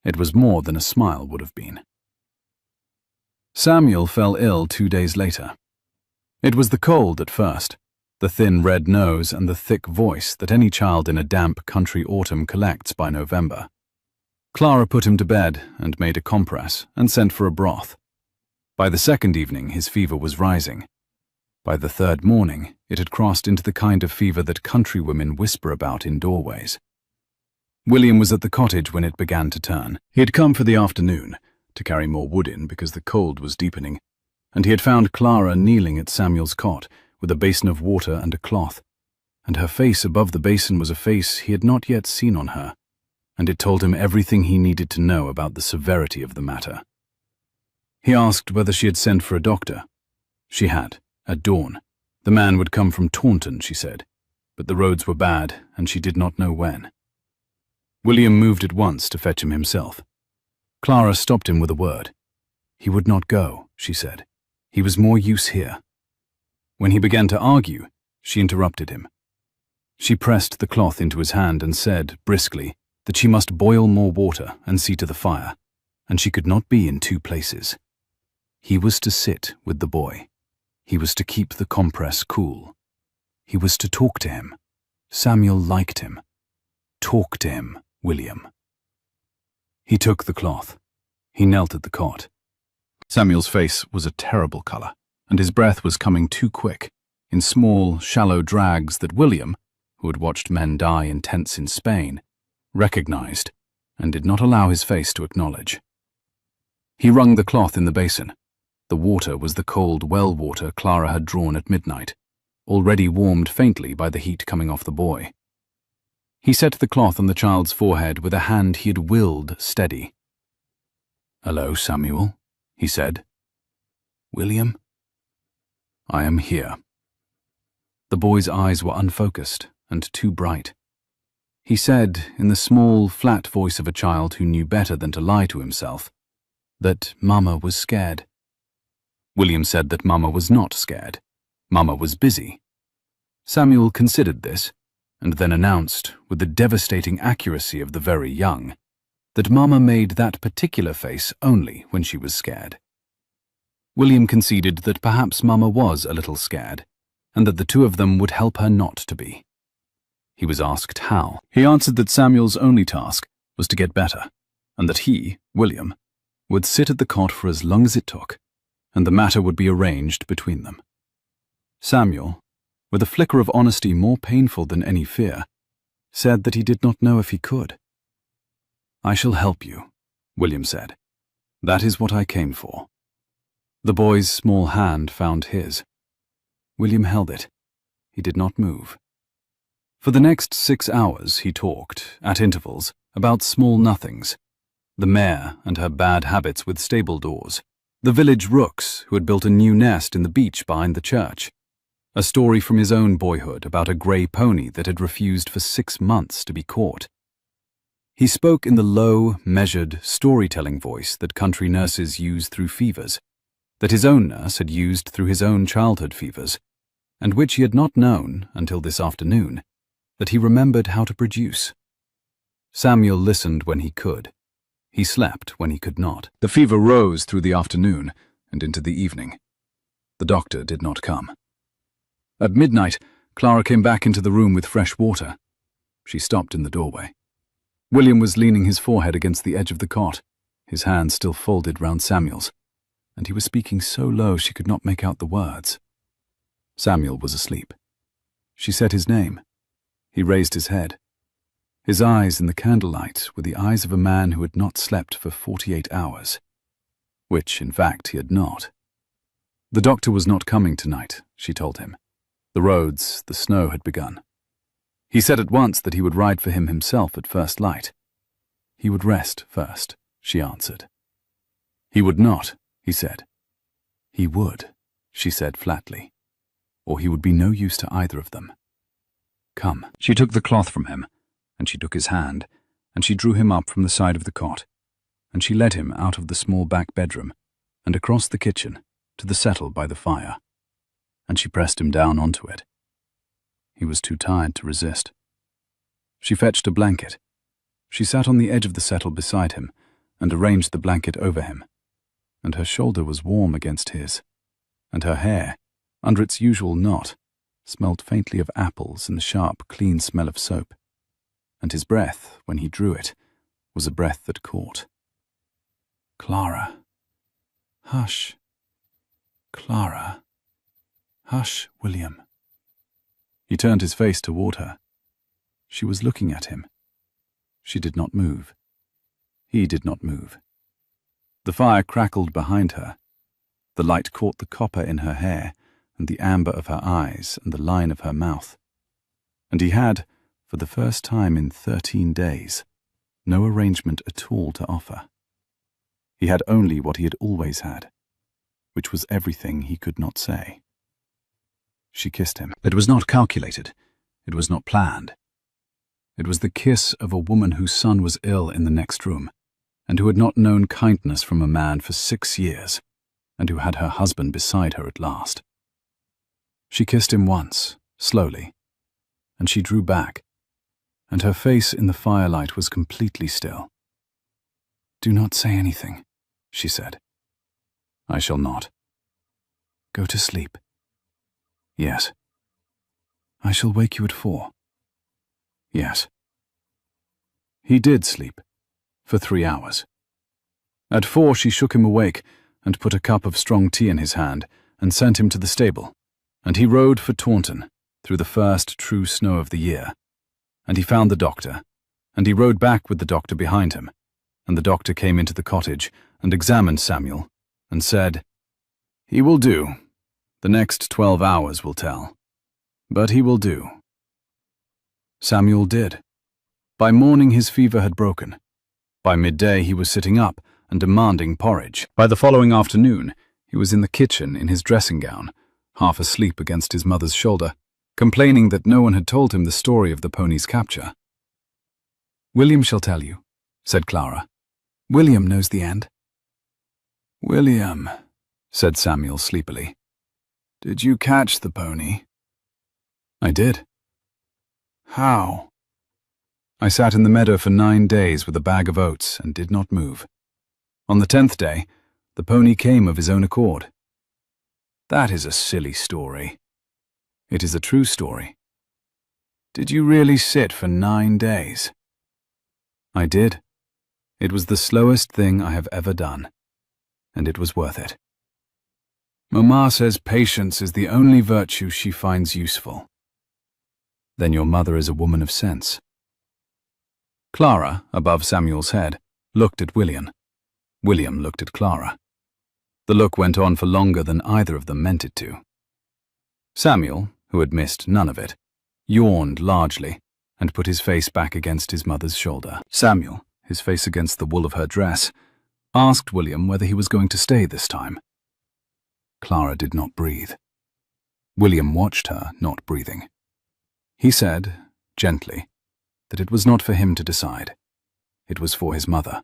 It was more than a smile would have been. Samuel fell ill 2 days later. It was the cold at first, the thin red nose and the thick voice that any child in a damp country autumn collects by November. Clara put him to bed and made a compress and sent for a broth. By the second evening his fever was rising. By the third morning it had crossed into the kind of fever that country women whisper about in doorways. William was at the cottage when it began to turn. He had come for the afternoon, to carry more wood in because the cold was deepening, and he had found Clara kneeling at Samuel's cot with a basin of water and a cloth, and her face above the basin was a face he had not yet seen on her, and it told him everything he needed to know about the severity of the matter. He asked whether she had sent for a doctor. She had, at dawn. The man would come from Taunton, she said, but the roads were bad, and she did not know when. William moved at once to fetch him himself. Clara stopped him with a word. He would not go, she said. He was more use here. When he began to argue, she interrupted him. She pressed the cloth into his hand and said, briskly, that she must boil more water and see to the fire, and she could not be in 2 places. He was to sit with the boy. He was to keep the compress cool. He was to talk to him. Samuel liked him. Talk to him, William. He took the cloth. He knelt at the cot. Samuel's face was a terrible colour, and his breath was coming too quick, in small, shallow drags that William, who had watched men die in tents in Spain, recognized and did not allow his face to acknowledge. He wrung the cloth in the basin. The water was the cold well water Clara had drawn at midnight, already warmed faintly by the heat coming off the boy. He set the cloth on the child's forehead with a hand he had willed steady. "Hello, Samuel," he said. "William?" "I am here." The boy's eyes were unfocused and too bright. He said, in the small, flat voice of a child who knew better than to lie to himself, that Mama was scared. William said that Mama was not scared. Mama was busy. Samuel considered this, and then announced, with the devastating accuracy of the very young, that Mama made that particular face only when she was scared. William conceded that perhaps Mama was a little scared, and that the two of them would help her not to be. He was asked how. He answered that Samuel's only task was to get better, and that he, William, would sit at the cot for as long as it took, and the matter would be arranged between them. Samuel, with a flicker of honesty more painful than any fear, said that he did not know if he could. "I shall help you," William said. "That is what I came for." The boy's small hand found his. William held it. He did not move. For the next 6 hours he talked, at intervals, about small nothings. The mare and her bad habits with stable doors. The village rooks who had built a new nest in the beech behind the church. A story from his own boyhood about a grey pony that had refused for 6 months to be caught. He spoke in the low, measured, storytelling voice that country nurses use through fevers, that his own nurse had used through his own childhood fevers, and which he had not known, until this afternoon, that he remembered how to produce. Samuel listened when he could. He slept when he could not. The fever rose through the afternoon and into the evening. The doctor did not come. At midnight, Clara came back into the room with fresh water. She stopped in the doorway. William was leaning his forehead against the edge of the cot, his hands still folded round Samuel's, and he was speaking so low she could not make out the words. Samuel was asleep. She said his name. He raised his head. His eyes in the candlelight were the eyes of a man who had not slept for 48 hours, which, in fact, he had not. The doctor was not coming tonight, she told him. The roads, the snow had begun. He said at once that he would ride for him himself at first light. He would rest first, she answered. He would not, he said. He would, she said flatly, or he would be no use to either of them. Come. She took the cloth from him, and she took his hand, and she drew him up from the side of the cot, and she led him out of the small back bedroom, and across the kitchen, to the settle by the fire, and she pressed him down onto it. He was too tired to resist. She fetched a blanket. She sat on the edge of the settle beside him, and arranged the blanket over him, and her shoulder was warm against his, and her hair, under its usual knot, smelled faintly of apples and the sharp, clean smell of soap, and his breath, when he drew it, was a breath that caught. Clara. Hush. Clara. Hush, William. He turned his face toward her. She was looking at him. She did not move. He did not move. The fire crackled behind her. The light caught the copper in her hair, and the amber of her eyes, and the line of her mouth. And he had, for the first time in 13 days, no arrangement at all to offer. He had only what he had always had, which was everything he could not say. She kissed him. It was not calculated. It was not planned. It was the kiss of a woman whose son was ill in the next room, and who had not known kindness from a man for 6 years, and who had her husband beside her at last. She kissed him once, slowly, and she drew back, and her face in the firelight was completely still. Do not say anything, she said. I shall not. Go to sleep. Yes. I shall wake you at 4. Yes. He did sleep, for 3 hours. At 4 she shook him awake and put a cup of strong tea in his hand and sent him to the stable, and he rode for Taunton through the first true snow of the year. And he found the doctor, and he rode back with the doctor behind him, and the doctor came into the cottage and examined Samuel and said, He will do. The next 12 hours will tell. But he will do. Samuel did. By morning his fever had broken. By midday he was sitting up and demanding porridge. By the following afternoon he was in the kitchen in his dressing gown, half asleep against his mother's shoulder, complaining that no one had told him the story of the pony's capture. William shall tell you, said Clara. William knows the end. William, said Samuel sleepily, did you catch the pony? I did. How? I sat in the meadow for 9 days with a bag of oats and did not move. On the 10th day, the pony came of his own accord. That is a silly story. It is a true story. Did you really sit for 9 days? I did. It was the slowest thing I have ever done, and it was worth it. Mamma says patience is the only virtue she finds useful. Then your mother is a woman of sense. Clara, above Samuel's head, looked at William. William looked at Clara. The look went on for longer than either of them meant it to. Samuel, who had missed none of it, yawned largely, and put his face back against his mother's shoulder. Samuel, his face against the wool of her dress, asked William whether he was going to stay this time. Clara did not breathe. William watched her not breathing. He said, gently, that it was not for him to decide. It was for his mother.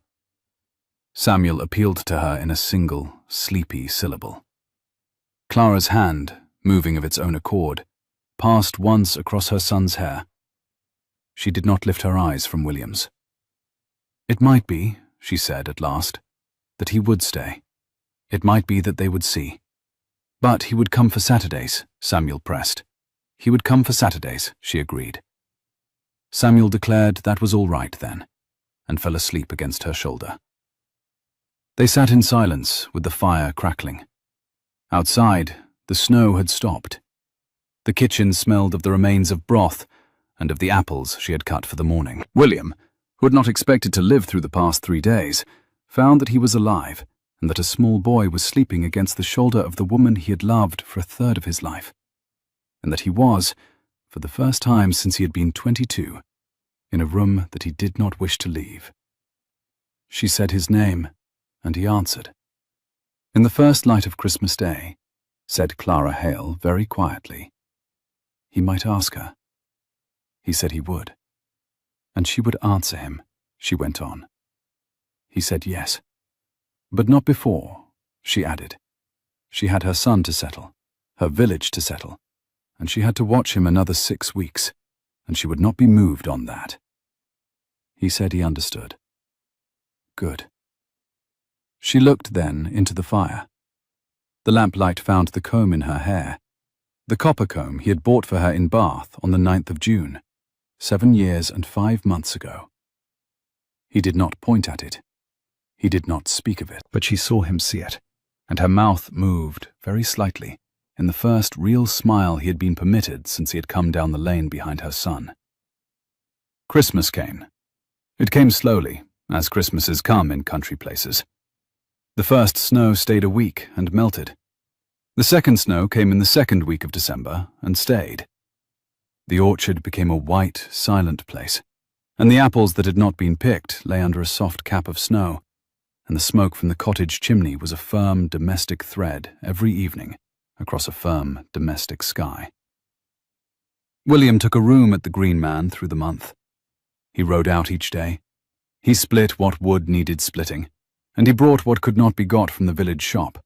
Samuel appealed to her in a single, sleepy syllable. Clara's hand, moving of its own accord, passed once across her son's hair. She did not lift her eyes from William's. It might be, she said at last, that he would stay. It might be that they would see. But he would come for Saturdays, Samuel pressed. He would come for Saturdays, she agreed. Samuel declared that was all right then, and fell asleep against her shoulder. They sat in silence with the fire crackling. Outside, the snow had stopped. The kitchen smelled of the remains of broth and of the apples she had cut for the morning. William, who had not expected to live through the past 3 days, found that he was alive and that a small boy was sleeping against the shoulder of the woman he had loved for a third of his life, and that he was, for the first time since he had been 22, in a room that he did not wish to leave. She said his name, and he answered. In the first light of Christmas Day, said Clara Hale very quietly. He might ask her. He said he would. And she would answer him, she went on. He said yes. But not before, she added. She had her son to settle, her village to settle, and she had to watch him another 6 weeks, and she would not be moved on that. He said he understood. Good. She looked then into the fire. The lamplight found the comb in her hair, the copper comb he had bought for her in Bath on the 9th of June, 7 years and 5 months ago. He did not point at it. He did not speak of it, but she saw him see it, and her mouth moved very slightly in the first real smile he had been permitted since he had come down the lane behind her son. Christmas came. It came slowly, as Christmases come in country places. The first snow stayed a week and melted. The second snow came in the second week of December and stayed. The orchard became a white, silent place, and the apples that had not been picked lay under a soft cap of snow, and the smoke from the cottage chimney was a firm domestic thread every evening across a firm domestic sky. William took a room at the Green Man through the month. He rode out each day. He split what wood needed splitting, and he brought what could not be got from the village shop,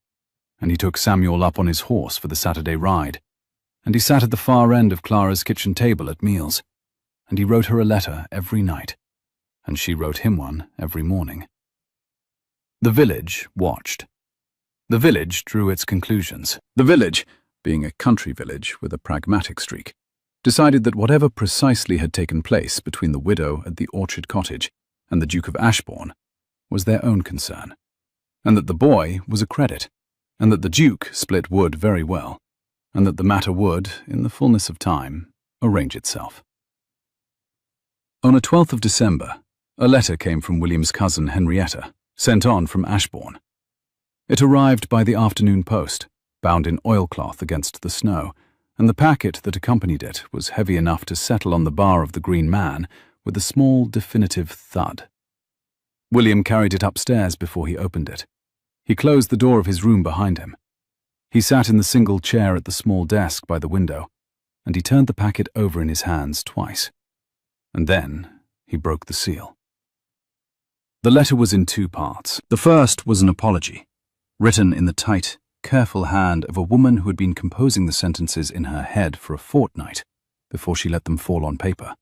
and he took Samuel up on his horse for the Saturday ride, and he sat at the far end of Clara's kitchen table at meals, and he wrote her a letter every night, and she wrote him one every morning. The village watched. The village drew its conclusions. The village, being a country village with a pragmatic streak, decided that whatever precisely had taken place between the widow at the Orchard Cottage and the Duke of Ashbourne was their own concern, and that the boy was a credit, and that the Duke split wood very well, and that the matter would, in the fullness of time, arrange itself. On a 12th of December, a letter came from William's cousin Henrietta, sent on from Ashbourne. It arrived by the afternoon post, bound in oilcloth against the snow, and the packet that accompanied it was heavy enough to settle on the bar of the Green Man with a small definitive thud. William carried it upstairs before he opened it. He closed the door of his room behind him. He sat in the single chair at the small desk by the window, and he turned the packet over in his hands twice. And then he broke the seal. The letter was in 2 parts. The first was an apology, written in the tight, careful hand of a woman who had been composing the sentences in her head for a fortnight before she let them fall on paper.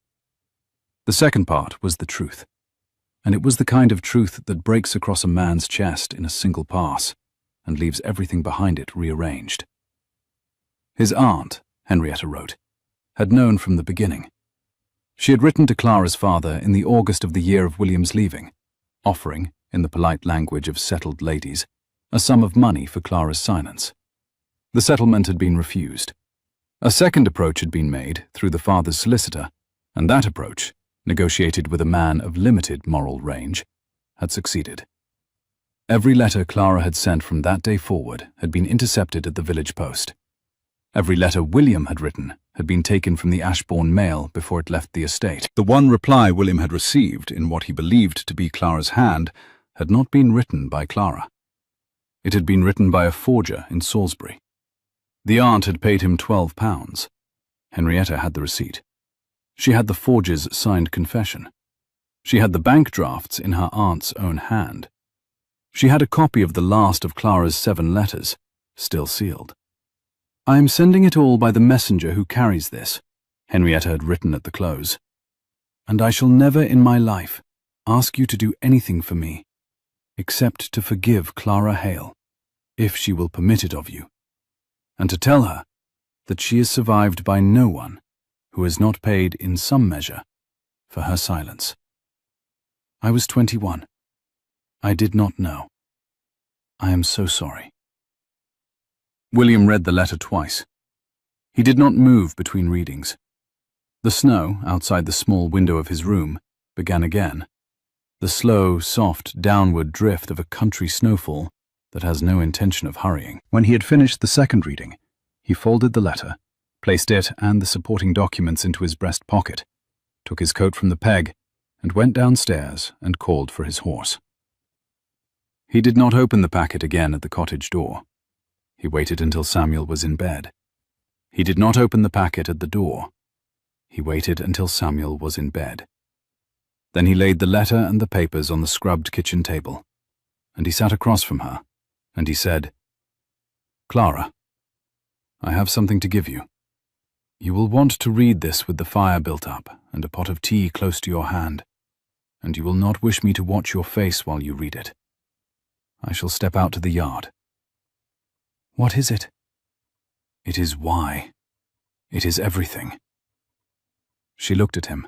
The second part was the truth, and it was the kind of truth that breaks across a man's chest in a single pass and leaves everything behind it rearranged. His aunt, Henrietta wrote, had known from the beginning. She had written to Clara's father in the August of the year of William's leaving, offering, in the polite language of settled ladies, a sum of money for Clara's silence. The settlement had been refused. A second approach had been made through the father's solicitor, and that approach, negotiated with a man of limited moral range, had succeeded. Every letter Clara had sent from that day forward had been intercepted at the village post. Every letter William had written had been taken from the Ashbourne mail before it left the estate. The one reply William had received in what he believed to be Clara's hand had not been written by Clara. It had been written by a forger in Salisbury. The aunt had paid him £12. Henrietta had the receipt. She had the forger's signed confession. She had the bank drafts in her aunt's own hand. She had a copy of the last of Clara's 7 letters, still sealed. "I am sending it all by the messenger who carries this," Henrietta had written at the close. "And I shall never in my life ask you to do anything for me, except to forgive Clara Hale, if she will permit it of you, and to tell her that she is survived by no one who has not paid in some measure for her silence. I was 21. I did not know. I am so sorry." William read the letter twice. He did not move between readings. The snow outside the small window of his room began again, the slow, soft, downward drift of a country snowfall that has no intention of hurrying. When he had finished the second reading, he folded the letter, placed it and the supporting documents into his breast pocket, took his coat from the peg, and went downstairs and called for his horse. He did not open the packet again at the cottage door. He waited until Samuel was in bed. He did not open the packet at the door. He waited until Samuel was in bed. Then he laid the letter and the papers on the scrubbed kitchen table, and he sat across from her, and he said, "Clara, I have something to give you. You will want to read this with the fire built up and a pot of tea close to your hand, and you will not wish me to watch your face while you read it. I shall step out to the yard." "What is it?" "It is why. It is everything." She looked at him.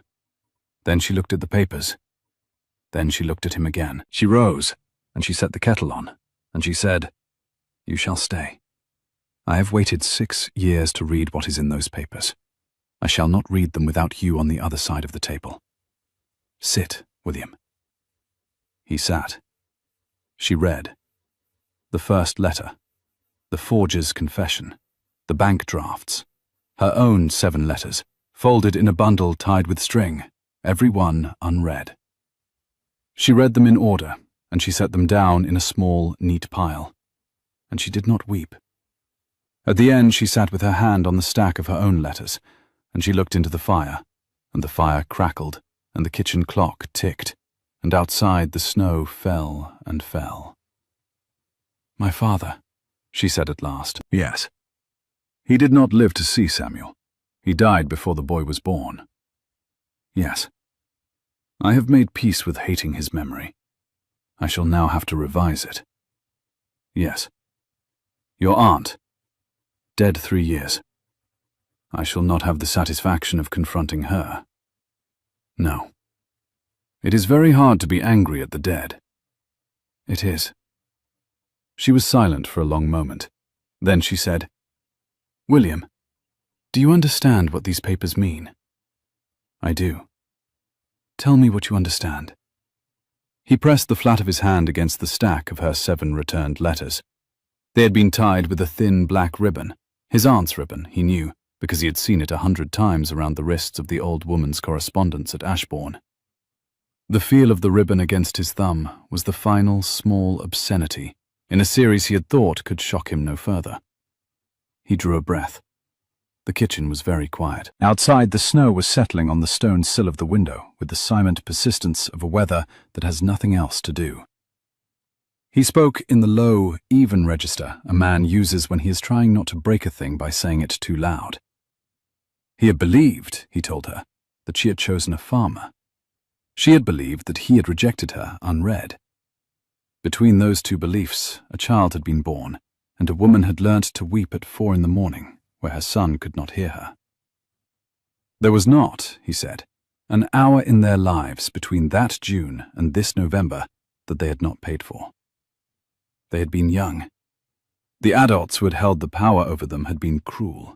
Then she looked at the papers. Then she looked at him again. She rose, and she set the kettle on, and she said, "You shall stay. I have waited 6 years to read what is in those papers. I shall not read them without you on the other side of the table. Sit, William." He sat. She read. The first letter. The forger's confession. The bank drafts. Her own 7 letters, folded in a bundle tied with string, every one unread. She read them in order, and she set them down in a small, neat pile. And she did not weep. At the end she sat with her hand on the stack of her own letters, and she looked into the fire, and the fire crackled, and the kitchen clock ticked, and outside the snow fell and fell. "My father," she said at last. "Yes. He did not live to see Samuel. He died before the boy was born. Yes. I have made peace with hating his memory. I shall now have to revise it. Yes. Your aunt, dead 3 years. I shall not have the satisfaction of confronting her. No. It is very hard to be angry at the dead. It is." She was silent for a long moment. Then she said, "William, do you understand what these papers mean?" "I do." "Tell me what you understand." He pressed the flat of his hand against the stack of her 7 returned letters. They had been tied with a thin black ribbon, his aunt's ribbon, he knew, because he had seen it 100 times around the wrists of the old woman's correspondents at Ashbourne. The feel of the ribbon against his thumb was the final small obscenity in a series he had thought could shock him no further. He drew a breath. The kitchen was very quiet. Outside, the snow was settling on the stone sill of the window with the silent persistence of a weather that has nothing else to do. He spoke in the low, even register a man uses when he is trying not to break a thing by saying it too loud. He had believed, he told her, that she had chosen a farmer. She had believed that he had rejected her unread. Between those two beliefs, a child had been born, and a woman had learnt to weep at 4 in the morning, where her son could not hear her. There was not, he said, an hour in their lives between that June and this November that they had not paid for. They had been young. The adults who had held the power over them had been cruel.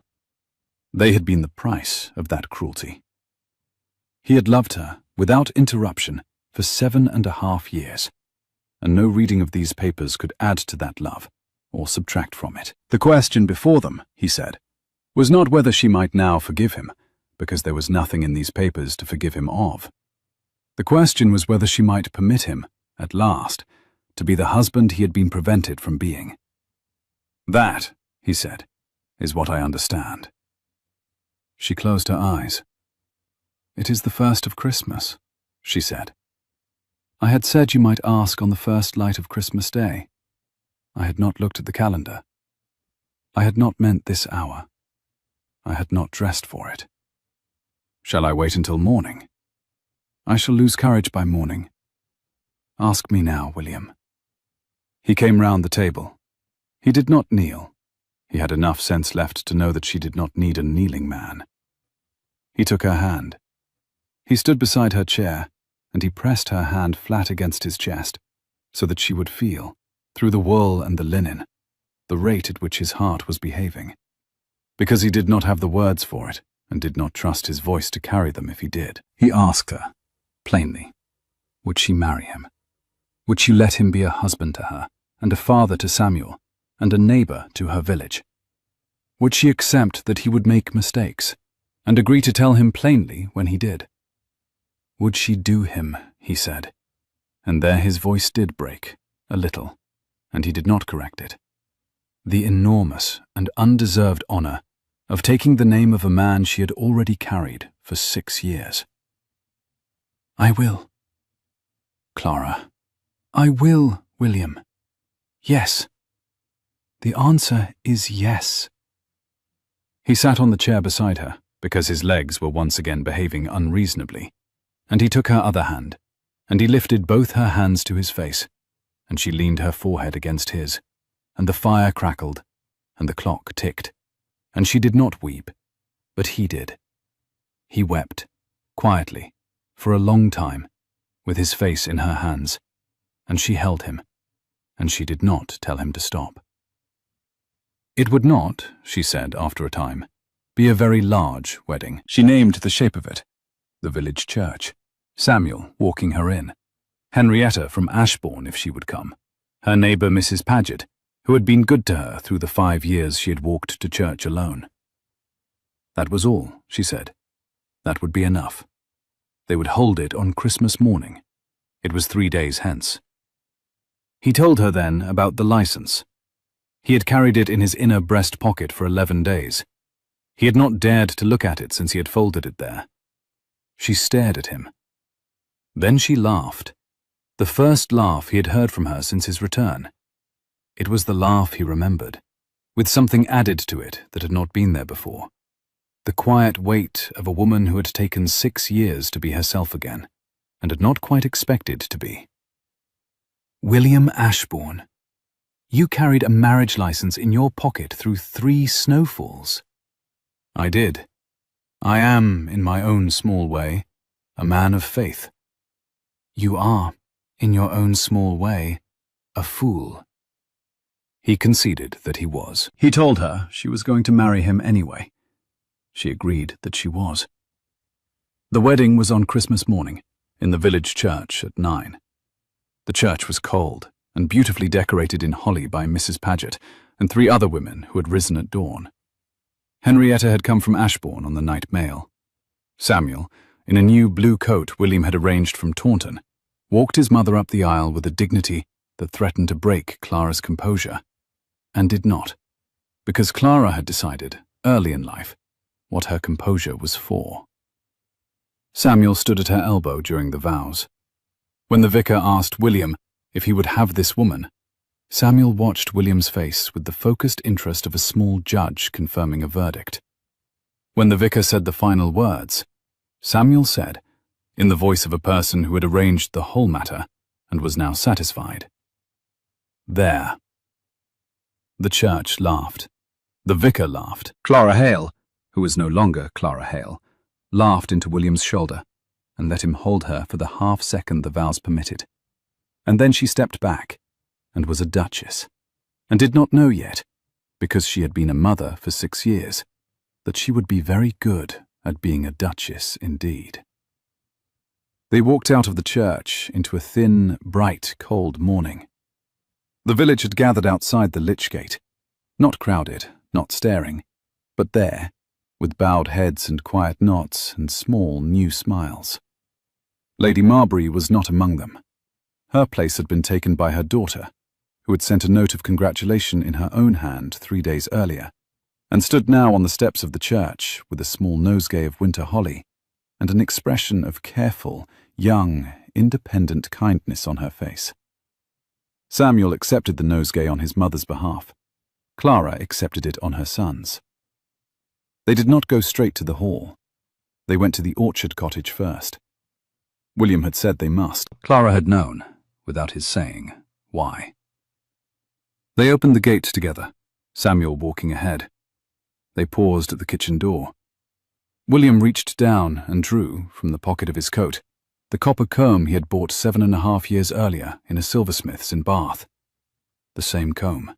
They had been the price of that cruelty. He had loved her, without interruption, for 7.5 years, and no reading of these papers could add to that love, or subtract from it. The question before them, he said, was not whether she might now forgive him, because there was nothing in these papers to forgive him of. The question was whether she might permit him, at last, to be the husband he had been prevented from being. "That," he said, "is what I understand." She closed her eyes. "It is the 1st of Christmas," she said. "I had said you might ask on the first light of Christmas Day. I had not looked at the calendar. I had not meant this hour. I had not dressed for it. Shall I wait until morning? I shall lose courage by morning. Ask me now, William." He came round the table. He did not kneel. He had enough sense left to know that she did not need a kneeling man. He took her hand. He stood beside her chair, and he pressed her hand flat against his chest, so that she would feel, through the wool and the linen, the rate at which his heart was behaving. Because he did not have the words for it, and did not trust his voice to carry them if he did, he asked her, plainly, would she marry him? Would she let him be a husband to her, and a father to Samuel, and a neighbor to her village? Would she accept that he would make mistakes, and agree to tell him plainly when he did? Would she do him, he said, and there his voice did break, a little, and he did not correct it. The enormous and undeserved honor of taking the name of a man she had already carried for 6 years. "I will. Clara. I will, William. Yes. The answer is yes." He sat on the chair beside her, because his legs were once again behaving unreasonably, and he took her other hand, and he lifted both her hands to his face, and she leaned her forehead against his, and the fire crackled, and the clock ticked, and she did not weep, but he did. He wept, quietly, for a long time, with his face in her hands, and she held him, and she did not tell him to stop. It would not, she said after a time, be a very large wedding. She named the shape of it, the village church, Samuel walking her in, Henrietta from Ashbourne if she would come, her neighbour Mrs. Paget, who had been good to her through the 5 years she had walked to church alone. That was all, she said. That would be enough. They would hold it on Christmas morning. It was 3 days hence. He told her then about the license. He had carried it in his inner breast pocket for 11 days. He had not dared to look at it since he had folded it there. She stared at him. Then she laughed, the first laugh he had heard from her since his return. It was the laugh he remembered, with something added to it that had not been there before. The quiet weight of a woman who had taken 6 years to be herself again, and had not quite expected to be. "William Ashbourne, you carried a marriage license in your pocket through 3 snowfalls." "I did. I am, in my own small way, a man of faith." "You are, in your own small way, a fool." He conceded that he was. He told her she was going to marry him anyway. She agreed that she was. The wedding was on Christmas morning, in the village church at 9. The church was cold and beautifully decorated in holly by Mrs. Paget and 3 other women who had risen at dawn. Henrietta had come from Ashbourne on the night mail. Samuel, in a new blue coat William had arranged from Taunton, walked his mother up the aisle with a dignity that threatened to break Clara's composure, and did not, because Clara had decided, early in life, what her composure was for. Samuel stood at her elbow during the vows. When the vicar asked William if he would have this woman, Samuel watched William's face with the focused interest of a small judge confirming a verdict. When the vicar said the final words, Samuel said, in the voice of a person who had arranged the whole matter and was now satisfied, "There." The church laughed. The vicar laughed. Clara Hale, who was no longer Clara Hale, laughed into William's shoulder and let him hold her for the half-second the vows permitted. And then she stepped back and was a duchess, and did not know yet, because she had been a mother for 6 years, that she would be very good at being a duchess indeed. They walked out of the church into a thin, bright, cold morning. The village had gathered outside the lych gate, not crowded, not staring, but there, with bowed heads and quiet nods and small new smiles. Lady Marbury was not among them. Her place had been taken by her daughter, who had sent a note of congratulation in her own hand 3 days earlier, and stood now on the steps of the church with a small nosegay of winter holly and an expression of careful, young, independent kindness on her face. Samuel accepted the nosegay on his mother's behalf. Clara accepted it on her son's. They did not go straight to the hall. They went to the orchard cottage first. William had said they must. Clara had known, without his saying, why. They opened the gate together, Samuel walking ahead. They paused at the kitchen door. William reached down and drew, from the pocket of his coat, the copper comb he had bought 7.5 years earlier in a silversmith's in Bath. The same comb.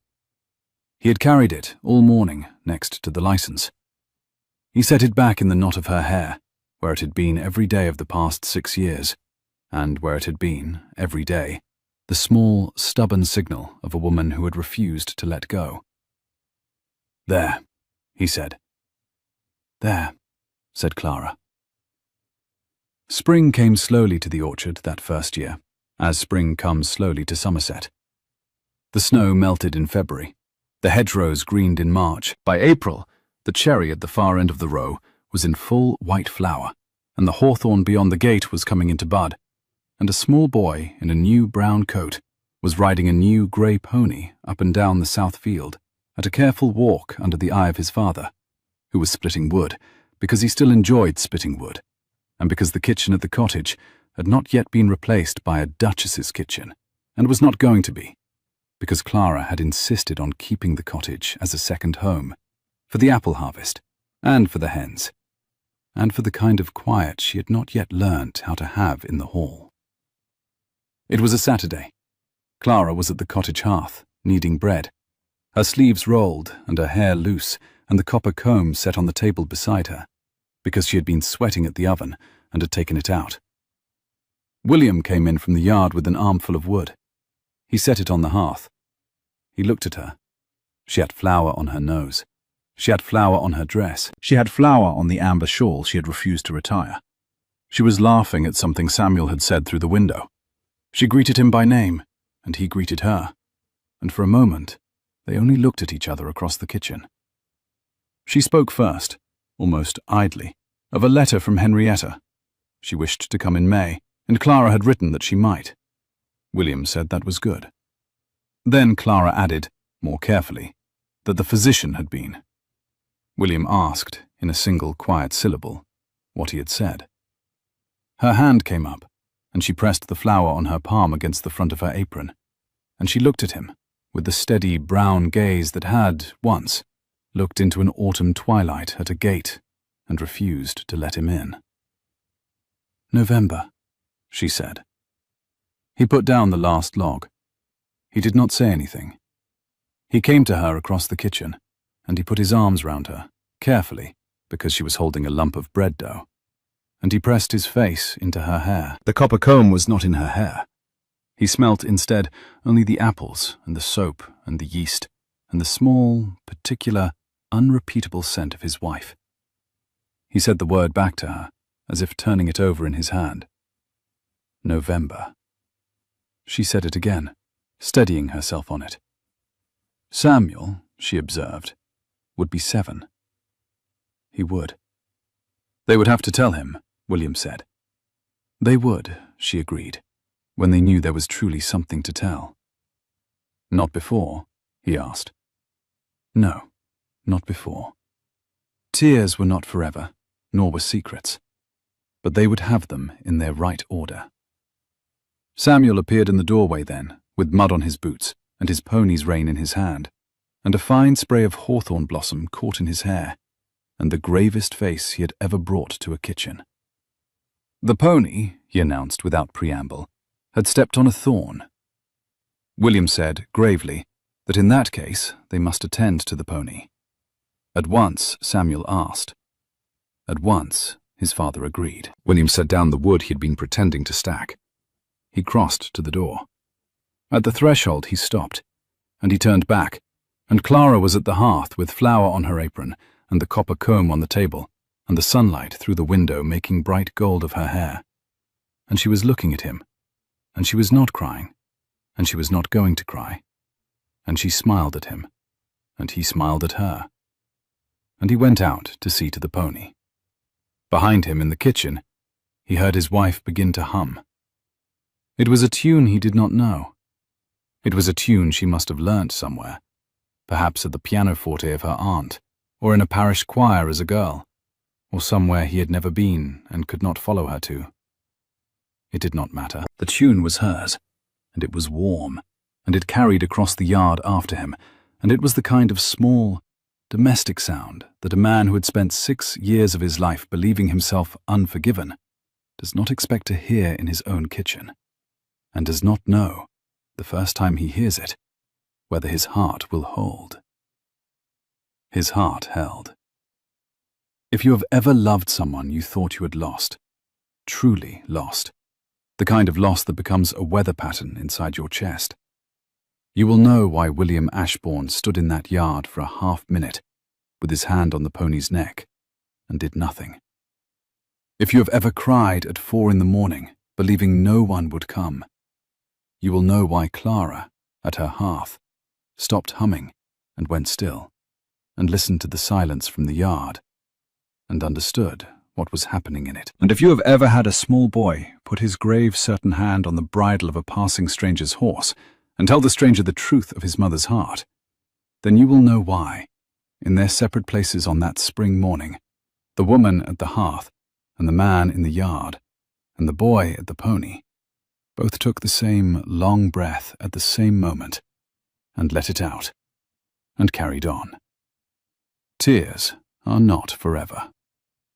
He had carried it all morning next to the license. He set it back in the knot of her hair, where it had been every day of the past 6 years, and where it had been, every day, the small, stubborn signal of a woman who had refused to let go. "There," he said. "There," said Clara. Spring came slowly to the orchard that first year, as spring comes slowly to Somerset. The snow melted in February. The hedgerows greened in March. By April, the cherry at the far end of the row was in full white flower, and the hawthorn beyond the gate was coming into bud, and a small boy in a new brown coat was riding a new grey pony up and down the south field at a careful walk under the eye of his father, who was splitting wood because he still enjoyed splitting wood, and because the kitchen at the cottage had not yet been replaced by a duchess's kitchen, and was not going to be, because Clara had insisted on keeping the cottage as a second home, for the apple harvest, and for the hens, and for the kind of quiet she had not yet learnt how to have in the hall. It was a Saturday. Clara was at the cottage hearth, kneading bread, her sleeves rolled and her hair loose and the copper comb set on the table beside her, because she had been sweating at the oven and had taken it out. William came in from the yard with an armful of wood. He set it on the hearth. He looked at her. She had flour on her nose. She had flour on her dress. She had flour on the amber shawl she had refused to retire. She was laughing at something Samuel had said through the window. She greeted him by name, and he greeted her, and for a moment they only looked at each other across the kitchen. She spoke first, almost idly, of a letter from Henrietta. She wished to come in May, and Clara had written that she might. William said that was good. Then Clara added, more carefully, that the physician had been. William asked, in a single quiet syllable, what he had said. Her hand came up, and she pressed the flour on her palm against the front of her apron, and she looked at him with the steady brown gaze that had, once, looked into an autumn twilight at a gate and refused to let him in. "November," she said. He put down the last log. He did not say anything. He came to her across the kitchen, and he put his arms round her, carefully, because she was holding a lump of bread dough, and he pressed his face into her hair. The copper comb was not in her hair. He smelt instead only the apples and the soap and the yeast and the small, particular, unrepeatable scent of his wife. He said the word back to her, as if turning it over in his hand. November. She said it again, steadying herself on it. Samuel, she observed, would be 7. He would. They would have to tell him, William said. They would, she agreed, when they knew there was truly something to tell. Not before, he asked. No, not before. Tears were not forever, nor were secrets, but they would have them in their right order. Samuel appeared in the doorway then, with mud on his boots and his pony's rein in his hand, and a fine spray of hawthorn blossom caught in his hair, and the gravest face he had ever brought to a kitchen. The pony, he announced without preamble, had stepped on a thorn. William said, gravely, that in that case they must attend to the pony. At once Samuel asked. At once his father agreed. William set down the wood he had been pretending to stack. He crossed to the door. At the threshold he stopped, and he turned back, and Clara was at the hearth with flour on her apron and the copper comb on the table, and the sunlight through the window making bright gold of her hair. And she was looking at him, and she was not crying, and she was not going to cry. And she smiled at him, and he smiled at her. And he went out to see to the pony. Behind him in the kitchen, he heard his wife begin to hum. It was a tune he did not know. It was a tune she must have learnt somewhere, perhaps at the pianoforte of her aunt, or in a parish choir as a girl, or somewhere he had never been and could not follow her to. It did not matter. The tune was hers, and it was warm, and it carried across the yard after him, and it was the kind of small, domestic sound that a man who had spent 6 years of his life believing himself unforgiven does not expect to hear in his own kitchen, and does not know, the first time he hears it, whether his heart will hold. His heart held. If you have ever loved someone you thought you had lost, truly lost, the kind of loss that becomes a weather pattern inside your chest, you will know why William Ashbourne stood in that yard for a half-minute with his hand on the pony's neck and did nothing. If you have ever cried at 4 a.m, believing no one would come, you will know why Clara, at her hearth, stopped humming and went still, and listened to the silence from the yard, and understood what was happening in it. And if you have ever had a small boy put his grave certain hand on the bridle of a passing stranger's horse, and tell the stranger the truth of his mother's heart, then you will know why, in their separate places on that spring morning, the woman at the hearth, and the man in the yard, and the boy at the pony, both took the same long breath at the same moment, and let it out, and carried on. Tears are not forever.